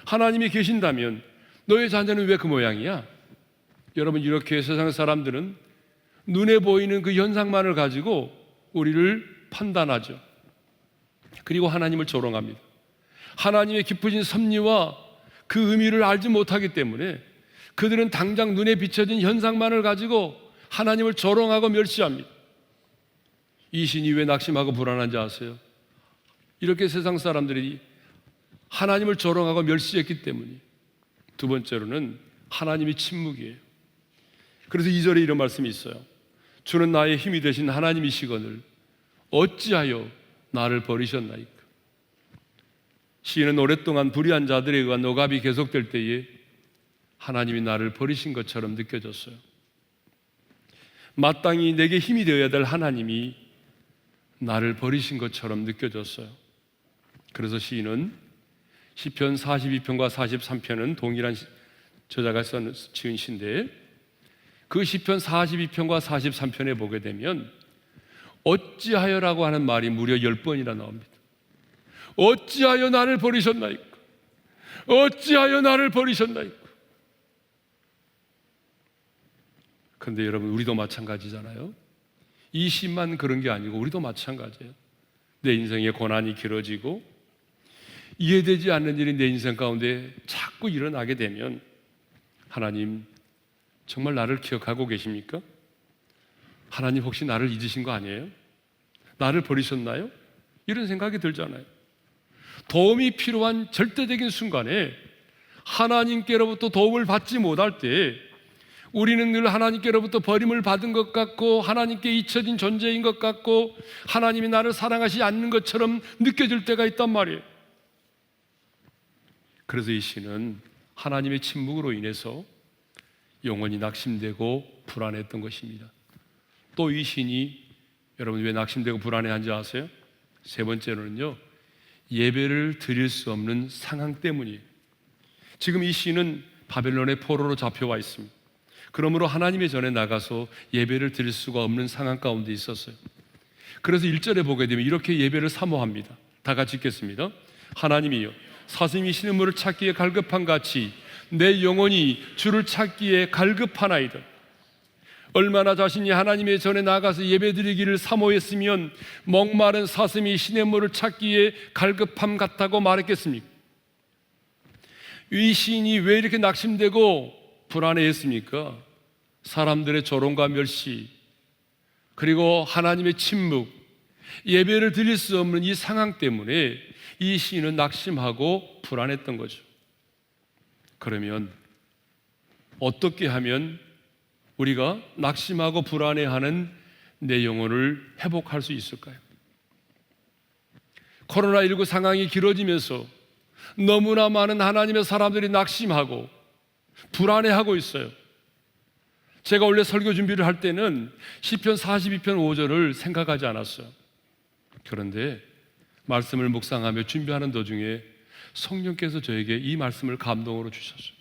Speaker 1: 하나님이 계신다면 너의 자녀는 왜 그 모양이야? 여러분, 이렇게 세상의 사람들은 눈에 보이는 그 현상만을 가지고 우리를 판단하죠. 그리고 하나님을 조롱합니다. 하나님의 깊으신 섭리와 그 의미를 알지 못하기 때문에 그들은 당장 눈에 비춰진 현상만을 가지고 하나님을 조롱하고 멸시합니다. 이 신이 왜 낙심하고 불안한지 아세요? 이렇게 세상 사람들이 하나님을 조롱하고 멸시했기 때문이에요. 두 번째로는 하나님이 침묵이에요. 그래서 2절에 이런 말씀이 있어요. 주는 나의 힘이 되신 하나님이시거늘 어찌하여 나를 버리셨나이까? 시인은 오랫동안 불의한 자들에 의한 억압이 계속될 때에 하나님이 나를 버리신 것처럼 느껴졌어요. 마땅히 내게 힘이 되어야 될 하나님이 나를 버리신 것처럼 느껴졌어요. 그래서 시인은 시편 42편과 43편은 동일한 저자가 지은 시인데 그 시편 42편과 43편에 보게 되면 어찌하여라고 하는 말이 무려 10번이나 나옵니다. 어찌하여 나를 버리셨나이까? 어찌하여 나를 버리셨나이까? 그런데 여러분, 우리도 마찬가지잖아요. 이 시만 그런 게 아니고 우리도 마찬가지예요. 내 인생의 고난이 길어지고 이해되지 않는 일이 내 인생 가운데 자꾸 일어나게 되면 하나님 정말 나를 기억하고 계십니까? 하나님 혹시 나를 잊으신 거 아니에요? 나를 버리셨나요? 이런 생각이 들잖아요. 도움이 필요한 절대적인 순간에 하나님께로부터 도움을 받지 못할 때 우리는 늘 하나님께로부터 버림을 받은 것 같고 하나님께 잊혀진 존재인 것 같고 하나님이 나를 사랑하시지 않는 것처럼 느껴질 때가 있단 말이에요. 그래서 이 시는 하나님의 침묵으로 인해서 영혼이 낙심되고 불안했던 것입니다. 또 이 시인이 여러분 왜 낙심되고 불안해한지 아세요? 세 번째로는요, 예배를 드릴 수 없는 상황 때문이에요. 지금 이 시인은 바벨론의 포로로 잡혀와 있습니다. 그러므로 하나님의 전에 나가서 예배를 드릴 수가 없는 상황 가운데 있었어요. 그래서 1절에 보게 되면 이렇게 예배를 사모합니다. 다 같이 읽겠습니다. 하나님이여, 사슴이 시냇물을 찾기에 갈급한 같이 내 영혼이 주를 찾기에 갈급하나이다. 얼마나 자신이 하나님의 전에 나가서 예배드리기를 사모했으면 목마른 사슴이 시냇물을 찾기에 갈급함 같다고 말했겠습니까? 이 시인이 왜 이렇게 낙심되고 불안해했습니까? 사람들의 조롱과 멸시, 그리고 하나님의 침묵, 예배를 드릴 수 없는 이 상황 때문에 이 시인은 낙심하고 불안했던 거죠. 그러면 어떻게 하면 우리가 낙심하고 불안해하는 내 영혼을 회복할 수 있을까요? 코로나19 상황이 길어지면서 너무나 많은 하나님의 사람들이 낙심하고 불안해하고 있어요. 제가 원래 설교 준비를 할 때는 시편 42편 5절을 생각하지 않았어요. 그런데 말씀을 묵상하며 준비하는 도중에 성령께서 저에게 이 말씀을 감동으로 주셨어요.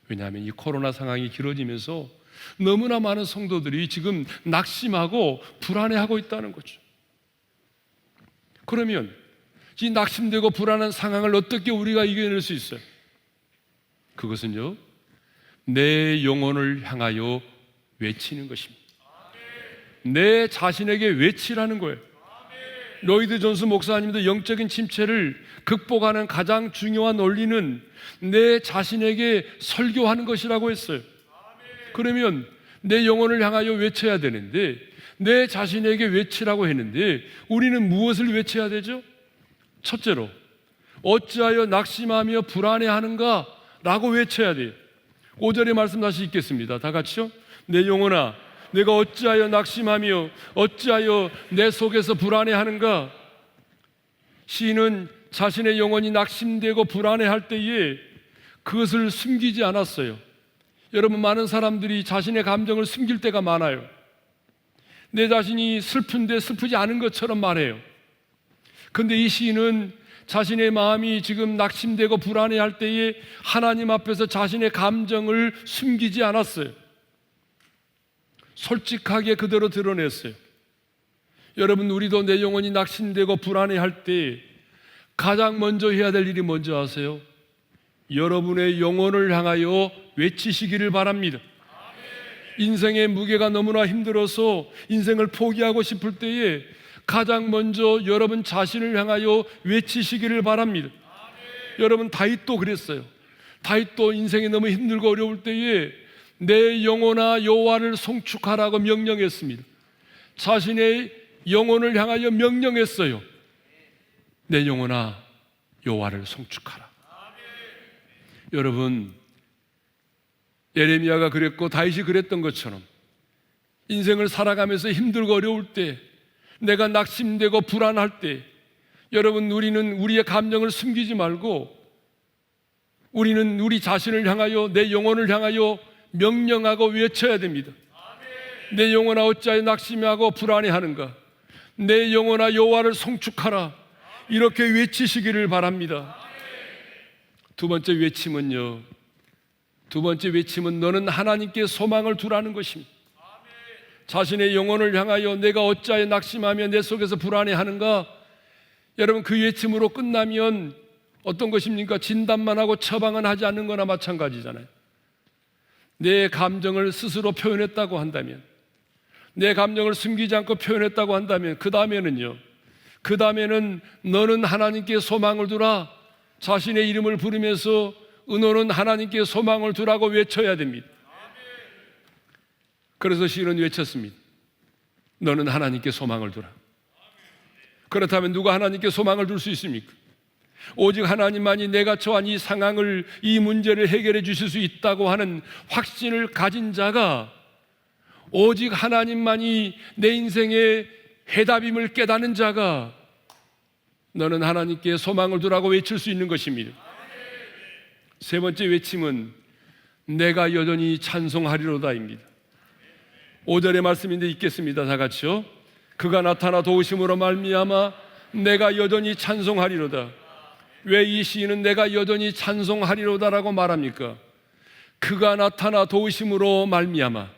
Speaker 1: 왜냐하면 이 코로나 상황이 길어지면서 너무나 많은 성도들이 지금 낙심하고 불안해하고 있다는 거죠. 그러면 이 낙심되고 불안한 상황을 어떻게 우리가 이겨낼 수 있어요? 그것은요, 내 영혼을 향하여 외치는 것입니다. 내 자신에게 외치라는 거예요. 로이드 존스 목사님도 영적인 침체를 극복하는 가장 중요한 원리는 내 자신에게 설교하는 것이라고 했어요. 그러면 내 영혼을 향하여 외쳐야 되는데, 내 자신에게 외치라고 했는데 우리는 무엇을 외쳐야 되죠? 첫째로, 어찌하여 낙심하며 불안해하는가? 라고 외쳐야 돼요. 5절의 말씀 다시 읽겠습니다. 다 같이요. 내 영혼아, 내가 어찌하여 낙심하며 어찌하여 내 속에서 불안해하는가? 시인은 자신의 영혼이 낙심되고 불안해할 때에 그것을 숨기지 않았어요. 여러분, 많은 사람들이 자신의 감정을 숨길 때가 많아요. 내 자신이 슬픈데 슬프지 않은 것처럼 말해요. 그런데 이 시인은 자신의 마음이 지금 낙심되고 불안해할 때에 하나님 앞에서 자신의 감정을 숨기지 않았어요. 솔직하게 그대로 드러냈어요. 여러분, 우리도 내 영혼이 낙심되고 불안해할 때 가장 먼저 해야 될 일이 뭔지 아세요? 여러분의 영혼을 향하여 외치시기를 바랍니다. 인생의 무게가 너무나 힘들어서 인생을 포기하고 싶을 때에 가장 먼저 여러분 자신을 향하여 외치시기를 바랍니다. 여러분, 다윗도 그랬어요. 다윗도 인생이 너무 힘들고 어려울 때에 내 영혼아 여호와를 송축하라고 명령했습니다. 자신의 영혼을 향하여 명령했어요. 내 영혼아 여호와를 송축하라. 여러분, 예레미야가 그랬고 다윗이 그랬던 것처럼 인생을 살아가면서 힘들고 어려울 때, 내가 낙심되고 불안할 때, 여러분, 우리는 우리의 감정을 숨기지 말고 우리는 우리 자신을 향하여, 내 영혼을 향하여 명령하고 외쳐야 됩니다. 내 영혼아 어찌하여 낙심하고 불안해하는가? 내 영혼아 여호와를 송축하라. 이렇게 외치시기를 바랍니다. 두 번째 외침은요, 너는 하나님께 소망을 두라는 것입니다. 자신의 영혼을 향하여 내가 어찌하여 낙심하며 내 속에서 불안해하는가? 여러분, 그 외침으로 끝나면 어떤 것입니까? 진단만 하고 처방은 하지 않는 거나 마찬가지잖아요. 내 감정을 스스로 표현했다고 한다면, 내 감정을 숨기지 않고 표현했다고 한다면 그 다음에는 너는 하나님께 소망을 두라. 자신의 이름을 부르면서 너는 하나님께 소망을 두라고 외쳐야 됩니다. 그래서 시인은 외쳤습니다. 너는 하나님께 소망을 두라. 그렇다면 누가 하나님께 소망을 둘 수 있습니까? 오직 하나님만이 내가 처한 이 상황을, 이 문제를 해결해 주실 수 있다고 하는 확신을 가진 자가, 오직 하나님만이 내 인생의 해답임을 깨닫는 자가 너는 하나님께 소망을 두라고 외칠 수 있는 것입니다. 세 번째 외침은 내가 여전히 찬송하리로다입니다. 5절의 말씀인데 읽겠습니다. 다 같이요. 그가 나타나 도우심으로 말미암아 내가 여전히 찬송하리로다. 왜 이 시인은 내가 여전히 찬송하리로다라고 말합니까? 그가 나타나 도우심으로 말미암아.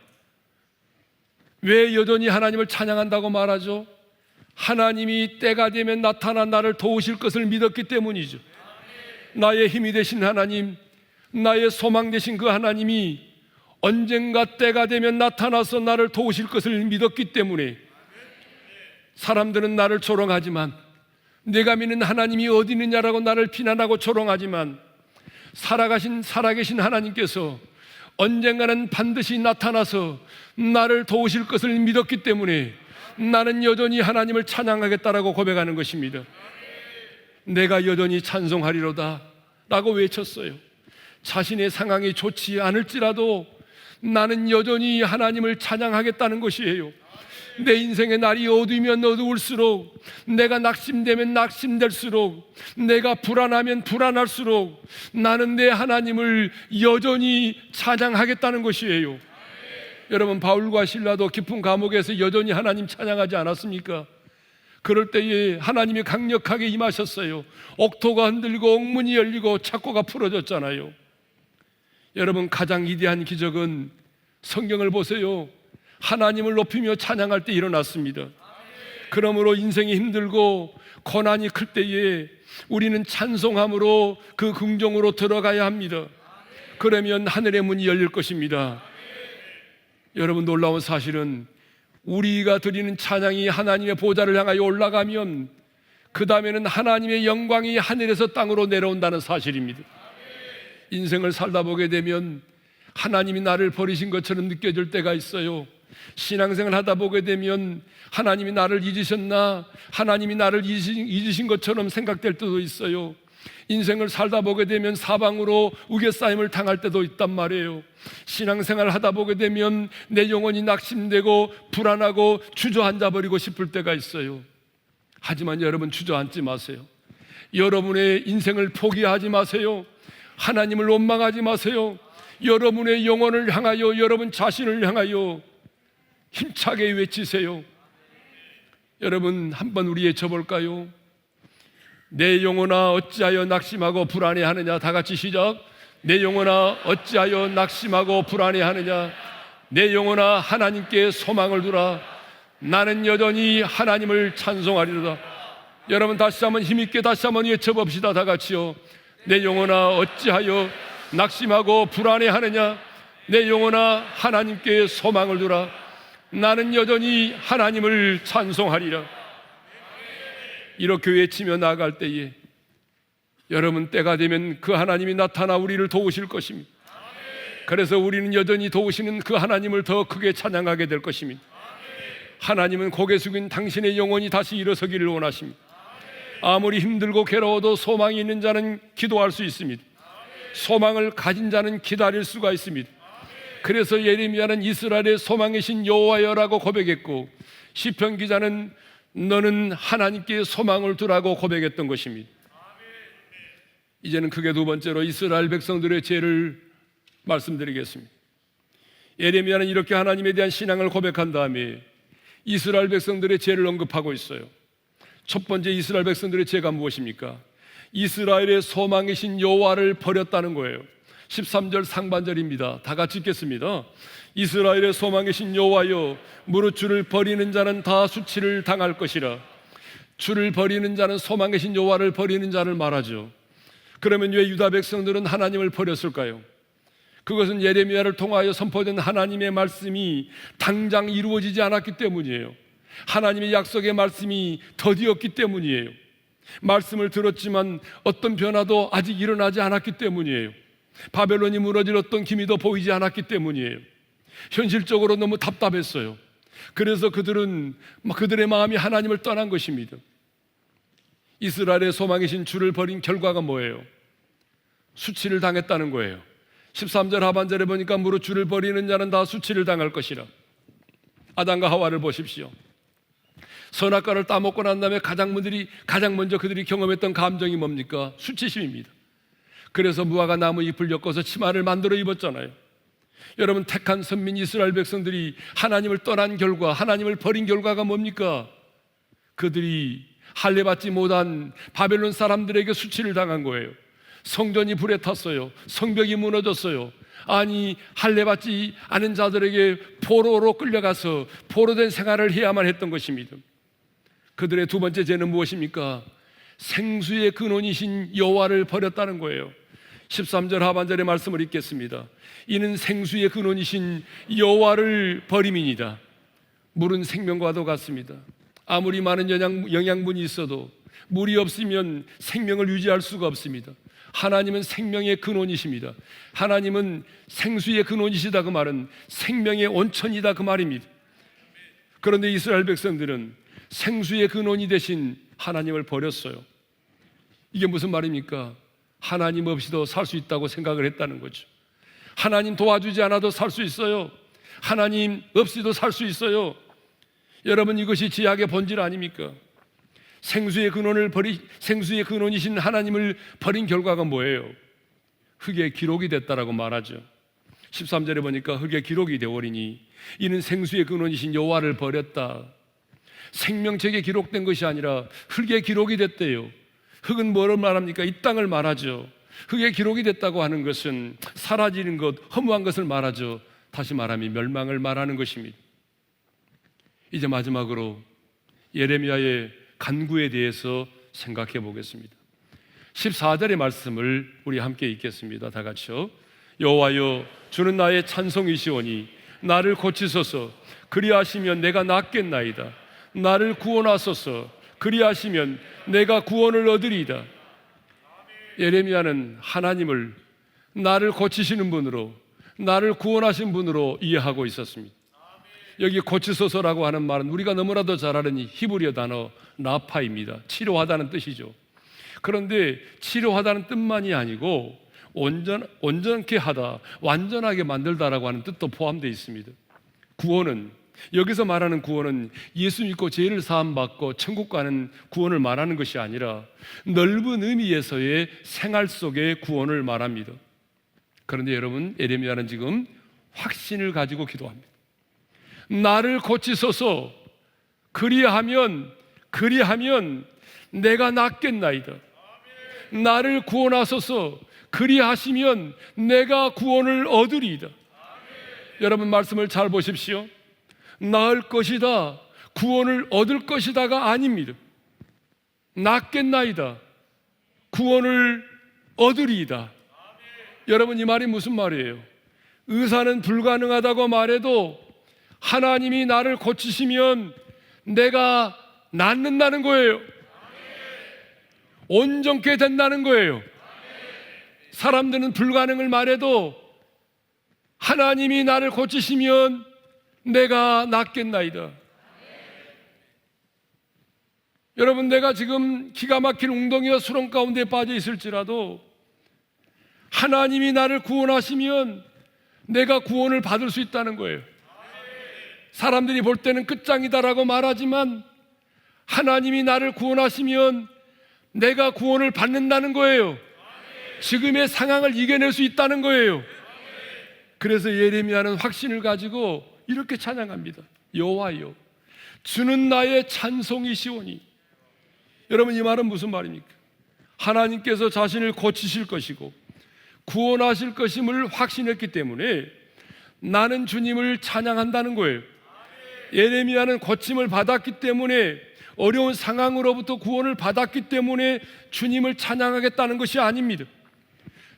Speaker 1: 왜 여전히 하나님을 찬양한다고 말하죠? 하나님이 때가 되면 나타나 나를 도우실 것을 믿었기 때문이죠. 나의 힘이 되신 하나님, 나의 소망 되신 그 하나님이 언젠가 때가 되면 나타나서 나를 도우실 것을 믿었기 때문에 사람들은 나를 조롱하지만, 내가 믿는 하나님이 어디 있느냐라고 나를 비난하고 조롱하지만, 살아계신 하나님께서 언젠가는 반드시 나타나서 나를 도우실 것을 믿었기 때문에 나는 여전히 하나님을 찬양하겠다라고 고백하는 것입니다. 내가 여전히 찬송하리로다 라고 외쳤어요. 자신의 상황이 좋지 않을지라도 나는 여전히 하나님을 찬양하겠다는 것이에요. 내 인생의 날이 어두우면 어두울수록, 내가 낙심되면 낙심될수록, 내가 불안하면 불안할수록 나는 내 하나님을 여전히 찬양하겠다는 것이에요. 여러분, 바울과 실라도 깊은 감옥에서 여전히 하나님 찬양하지 않았습니까? 그럴 때에 하나님이 강력하게 임하셨어요. 옥토가 흔들리고 옥문이 열리고 착고가 풀어졌잖아요. 여러분, 가장 위대한 기적은 성경을 보세요. 하나님을 높이며 찬양할 때 일어났습니다. 그러므로 인생이 힘들고 고난이 클 때에 우리는 찬송함으로 그 긍정으로 들어가야 합니다. 그러면 하늘의 문이 열릴 것입니다. 여러분, 놀라운 사실은 우리가 드리는 찬양이 하나님의 보좌를 향하여 올라가면 그 다음에는 하나님의 영광이 하늘에서 땅으로 내려온다는 사실입니다. 인생을 살다 보게 되면 하나님이 나를 버리신 것처럼 느껴질 때가 있어요. 신앙생활 하다 보게 되면 하나님이 나를 잊으셨나, 하나님이 나를 잊으신 것처럼 생각될 때도 있어요. 인생을 살다 보게 되면 사방으로 우겨싸임을 당할 때도 있단 말이에요. 신앙생활 하다 보게 되면 내 영혼이 낙심되고 불안하고 주저앉아 버리고 싶을 때가 있어요. 하지만 여러분, 주저앉지 마세요. 여러분의 인생을 포기하지 마세요. 하나님을 원망하지 마세요. 여러분의 영혼을 향하여, 여러분 자신을 향하여 힘차게 외치세요. 여러분, 한번 우리 외쳐볼까요? 내 영혼아 어찌하여 낙심하고 불안해하느냐. 다 같이 시작. 내 영혼아 어찌하여 낙심하고 불안해하느냐. 내 영혼아 하나님께 소망을 두라. 나는 여전히 하나님을 찬송하리로다. 여러분, 다시 한번 힘있게 다시 한번 외쳐봅시다. 다 같이요. 내 영혼아 어찌하여 낙심하고 불안해하느냐. 내 영혼아 하나님께 소망을 두라. 나는 여전히 하나님을 찬송하리라. 이렇게 외치며 나아갈 때에 여러분, 때가 되면 그 하나님이 나타나 우리를 도우실 것입니다. 그래서 우리는 여전히 도우시는 그 하나님을 더 크게 찬양하게 될 것입니다. 하나님은 고개 숙인 당신의 영혼이 다시 일어서기를 원하십니다. 아무리 힘들고 괴로워도 소망이 있는 자는 기도할 수 있습니다. 소망을 가진 자는 기다릴 수가 있습니다. 그래서 예레미야는 이스라엘의 소망이신 여호와여라고 고백했고, 시편 기자는 너는 하나님께 소망을 두라고 고백했던 것입니다. 이제는 크게 두 번째로 이스라엘 백성들의 죄를 말씀드리겠습니다. 예레미야는 이렇게 하나님에 대한 신앙을 고백한 다음에 이스라엘 백성들의 죄를 언급하고 있어요. 첫 번째 이스라엘 백성들의 죄가 무엇입니까? 이스라엘의 소망이신 여호와를 버렸다는 거예요. 13절 상반절입니다. 다 같이 읽겠습니다. 이스라엘의 소망이신 여호와여, 무릇 주를 버리는 자는 다 수치를 당할 것이라. 주를 버리는 자는, 소망이신 여호와를 버리는 자를 말하죠. 그러면 왜 유다 백성들은 하나님을 버렸을까요? 그것은 예레미야를 통하여 선포된 하나님의 말씀이 당장 이루어지지 않았기 때문이에요. 하나님의 약속의 말씀이 더디었기 때문이에요. 말씀을 들었지만 어떤 변화도 아직 일어나지 않았기 때문이에요. 바벨론이 무너질 어떤 기미도 보이지 않았기 때문이에요. 현실적으로 너무 답답했어요. 그래서 그들의 마음이 하나님을 떠난 것입니다. 이스라엘의 소망이신 주를 버린 결과가 뭐예요? 수치를 당했다는 거예요. 13절 하반절에 보니까 무릇 주를 버리는 자는 다 수치를 당할 것이라. 아담과 하와를 보십시오. 선악과를 따먹고 난 다음에 가장 먼저 그들이 경험했던 감정이 뭡니까? 수치심입니다. 그래서 무화과 나무 잎을 엮어서 치마를 만들어 입었잖아요. 여러분, 택한 선민 이스라엘 백성들이 하나님을 떠난 결과, 하나님을 버린 결과가 뭡니까? 그들이 할례받지 못한 바벨론 사람들에게 수치를 당한 거예요. 성전이 불에 탔어요. 성벽이 무너졌어요. 아니, 할례받지 않은 자들에게 포로로 끌려가서 포로된 생활을 해야만 했던 것입니다. 그들의 두 번째 죄는 무엇입니까? 생수의 근원이신 여호와를 버렸다는 거예요. 13절 하반절의 말씀을 읽겠습니다. 이는 생수의 근원이신 여호와를 버림이니이다. 물은 생명과도 같습니다. 아무리 많은 영양분이 있어도 물이 없으면 생명을 유지할 수가 없습니다. 하나님은 생명의 근원이십니다. 하나님은 생수의 근원이시다, 그 말은 생명의 온천이다, 그 말입니다. 그런데 이스라엘 백성들은 생수의 근원이 되신 하나님을 버렸어요. 이게 무슨 말입니까? 하나님 없이도 살 수 있다고 생각을 했다는 거죠. 하나님 도와주지 않아도 살 수 있어요. 하나님 없이도 살 수 있어요. 여러분, 이것이 지약의 본질 아닙니까? 생수의 근원이신 하나님을 버린 결과가 뭐예요? 흙의 기록이 됐다라고 말하죠. 13절에 보니까 흙의 기록이 되어오리니 이는 생수의 근원이신 여호와를 버렸다. 생명책에 기록된 것이 아니라 흙의 기록이 됐대요. 흙은 뭐를 말합니까? 이 땅을 말하죠. 흙의 기록이 됐다고 하는 것은 사라지는 것, 허무한 것을 말하죠. 다시 말하면 멸망을 말하는 것입니다. 이제 마지막으로 예레미야의 간구에 대해서 생각해 보겠습니다. 14절의 말씀을 우리 함께 읽겠습니다. 다 같이요. 여호와여, 주는 나의 찬송이시오니 나를 고치소서. 그리하시면 내가 낫겠나이다. 나를 구원하소서. 그리하시면 내가 구원을 얻으리이다. 예레미야는 하나님을 나를 고치시는 분으로, 나를 구원하신 분으로 이해하고 있었습니다. 여기 고치소서라고 하는 말은 우리가 너무나도 잘 아는 이 히브리어 단어 라파입니다. 치료하다는 뜻이죠. 그런데 치료하다는 뜻만이 아니고 온전케 하다, 완전하게 만들다라고 하는 뜻도 포함되어 있습니다. 구원은, 여기서 말하는 구원은 예수 믿고 죄를 사함받고 천국 가는 구원을 말하는 것이 아니라 넓은 의미에서의 생활 속의 구원을 말합니다. 그런데 여러분, 예레미야는 지금 확신을 가지고 기도합니다. 나를 고치소서. 그리하면 내가 낫겠나이다. 나를 구원하소서. 그리하시면 내가 구원을 얻으리이다. 여러분, 말씀을 잘 보십시오. 나을 것이다, 구원을 얻을 것이다가 아닙니다. 낫겠나이다, 구원을 얻으리이다. 여러분, 이 말이 무슨 말이에요? 의사는 불가능하다고 말해도 하나님이 나를 고치시면 내가 낫는다는 거예요. 온전케 된다는 거예요. 사람들은 불가능을 말해도 하나님이 나를 고치시면 내가 낫겠나이다. 여러분, 내가 지금 기가 막힌 웅덩이와 수렁 가운데 빠져 있을지라도 하나님이 나를 구원하시면 내가 구원을 받을 수 있다는 거예요. 사람들이 볼 때는 끝장이다라고 말하지만 하나님이 나를 구원하시면 내가 구원을 받는다는 거예요. 지금의 상황을 이겨낼 수 있다는 거예요. 그래서 예레미야는 확신을 가지고 이렇게 찬양합니다. 여호와여, 주는 나의 찬송이시오니. 여러분, 이 말은 무슨 말입니까? 하나님께서 자신을 고치실 것이고 구원하실 것임을 확신했기 때문에 나는 주님을 찬양한다는 거예요. 예레미야는 고침을 받았기 때문에, 어려운 상황으로부터 구원을 받았기 때문에 주님을 찬양하겠다는 것이 아닙니다.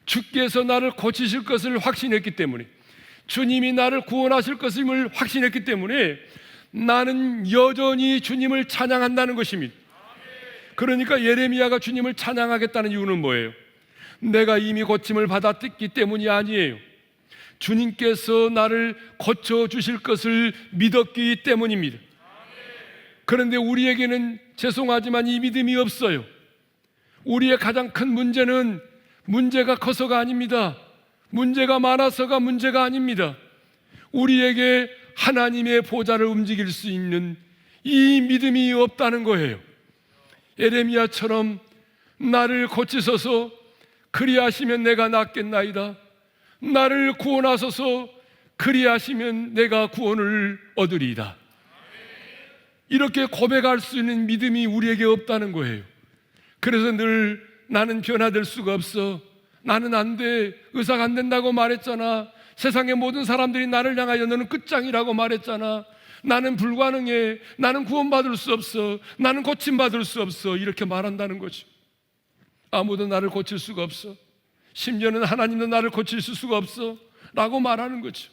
Speaker 1: 주께서 나를 고치실 것을 확신했기 때문에, 주님이 나를 구원하실 것임을 확신했기 때문에 나는 여전히 주님을 찬양한다는 것입니다. 그러니까 예레미야가 주님을 찬양하겠다는 이유는 뭐예요? 내가 이미 고침을 받았기 때문이 아니에요. 주님께서 나를 고쳐주실 것을 믿었기 때문입니다. 그런데 우리에게는 죄송하지만 이 믿음이 없어요. 우리의 가장 큰 문제는 문제가 커서가 아닙니다. 문제가 많아서가 문제가 아닙니다. 우리에게 하나님의 보좌를 움직일 수 있는 이 믿음이 없다는 거예요. 예레미야처럼 나를 고치소서, 그리하시면 내가 낫겠나이다. 나를 구원하소서, 그리하시면 내가 구원을 얻으리이다. 이렇게 고백할 수 있는 믿음이 우리에게 없다는 거예요. 그래서 늘 나는 변화될 수가 없어, 나는 안 돼, 의사가 안 된다고 말했잖아, 세상의 모든 사람들이 나를 향하여 너는 끝장이라고 말했잖아, 나는 불가능해, 나는 구원받을 수 없어, 나는 고침받을 수 없어, 이렇게 말한다는 거죠. 아무도 나를 고칠 수가 없어, 심지어는 하나님도 나를 고칠 수가 없어 라고 말하는 거죠.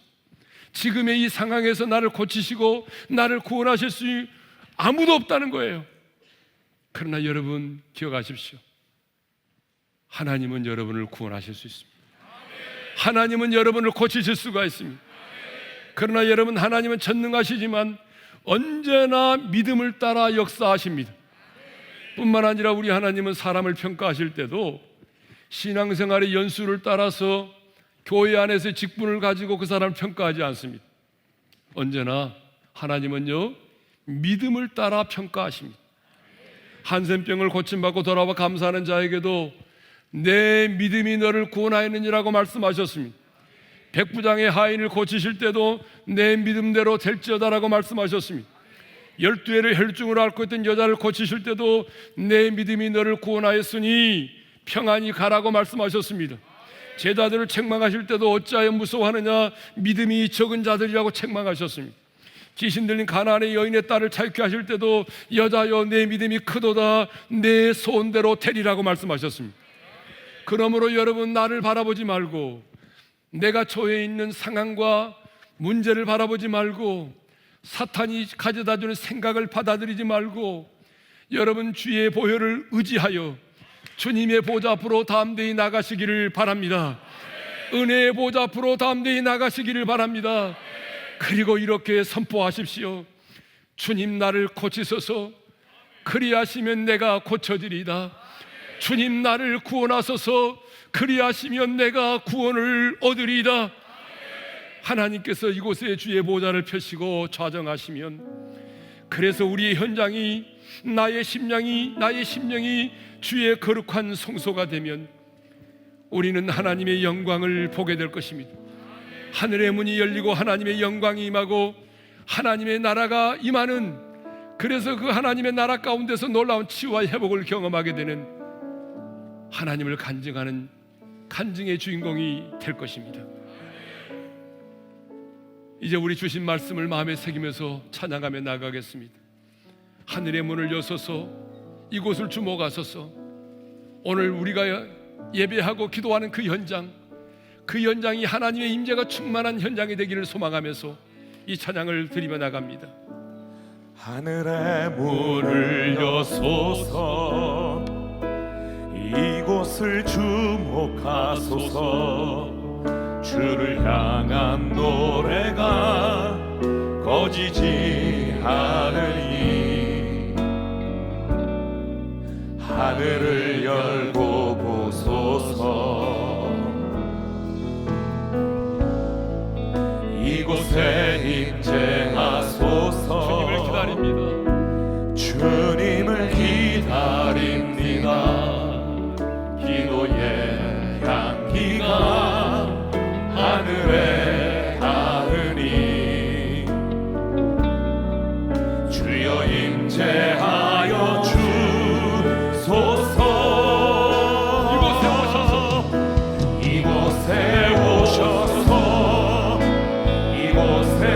Speaker 1: 지금의 이 상황에서 나를 고치시고 나를 구원하실 수 아무도 없다는 거예요. 그러나 여러분 기억하십시오. 하나님은 여러분을 구원하실 수 있습니다. 하나님은 여러분을 고치실 수가 있습니다. 그러나 여러분, 하나님은 전능하시지만 언제나 믿음을 따라 역사하십니다. 뿐만 아니라 우리 하나님은 사람을 평가하실 때도 신앙생활의 연수를 따라서 교회 안에서 직분을 가지고 그 사람을 평가하지 않습니다. 언제나 하나님은요, 믿음을 따라 평가하십니다. 한센병을 고침받고 돌아와 감사하는 자에게도 내 믿음이 너를 구원하였느니라고 말씀하셨습니다. 백부장의 하인을 고치실 때도 내 믿음대로 될지어다라고 말씀하셨습니다. 12회를 혈중으로 앓고 있던 여자를 고치실 때도 내 믿음이 너를 구원하였으니 평안히 가라고 말씀하셨습니다. 제자들을 책망하실 때도 어찌하여 무서워하느냐, 믿음이 적은 자들이라고 책망하셨습니다. 귀신 들린 가나안의 여인의 딸을 자유케 하실 때도 여자여 내 믿음이 크도다, 내 소원대로 되리라고 말씀하셨습니다. 그러므로 여러분, 나를 바라보지 말고 내가 처해 있는 상황과 문제를 바라보지 말고 사탄이 가져다주는 생각을 받아들이지 말고 여러분, 주의 보혈을 의지하여 주님의 보좌 앞으로 담대히 나가시기를 바랍니다. 은혜의 보좌 앞으로 담대히 나가시기를 바랍니다. 그리고 이렇게 선포하십시오. 주님, 나를 고치소서, 그리하시면 내가 고쳐지리이다. 주님, 나를 구원하소서, 그리하시면 내가 구원을 얻으리이다. 하나님께서 이곳에 주의 보좌를 펴시고 좌정하시면, 그래서 우리의 현장이, 나의 심령이 주의 거룩한 성소가 되면 우리는 하나님의 영광을 보게 될 것입니다. 하늘의 문이 열리고 하나님의 영광이 임하고 하나님의 나라가 임하는, 그래서 그 하나님의 나라 가운데서 놀라운 치유와 회복을 경험하게 되는 하나님을 간증하는 간증의 주인공이 될 것입니다. 이제 우리 주신 말씀을 마음에 새기면서 찬양하며 나가겠습니다. 하늘의 문을 여소서, 이곳을 주목하소서. 오늘 우리가 예배하고 기도하는 그 현장이 하나님의 임재가 충만한 현장이 되기를 소망하면서 이 찬양을 드리며 나갑니다.
Speaker 2: 하늘의 문을 여소서, 이곳을 주목하소서. 주를 향한 노래가 꺼지지 않으니 하늘을 열고 보소서. 이곳에 임재하소서.
Speaker 1: 주님을 기다립니다.
Speaker 2: 주님을 기다립니다. 기도의 향기가 하늘에 닿으니 주여 임재하여 주소서. 이곳에 오셔서 이곳에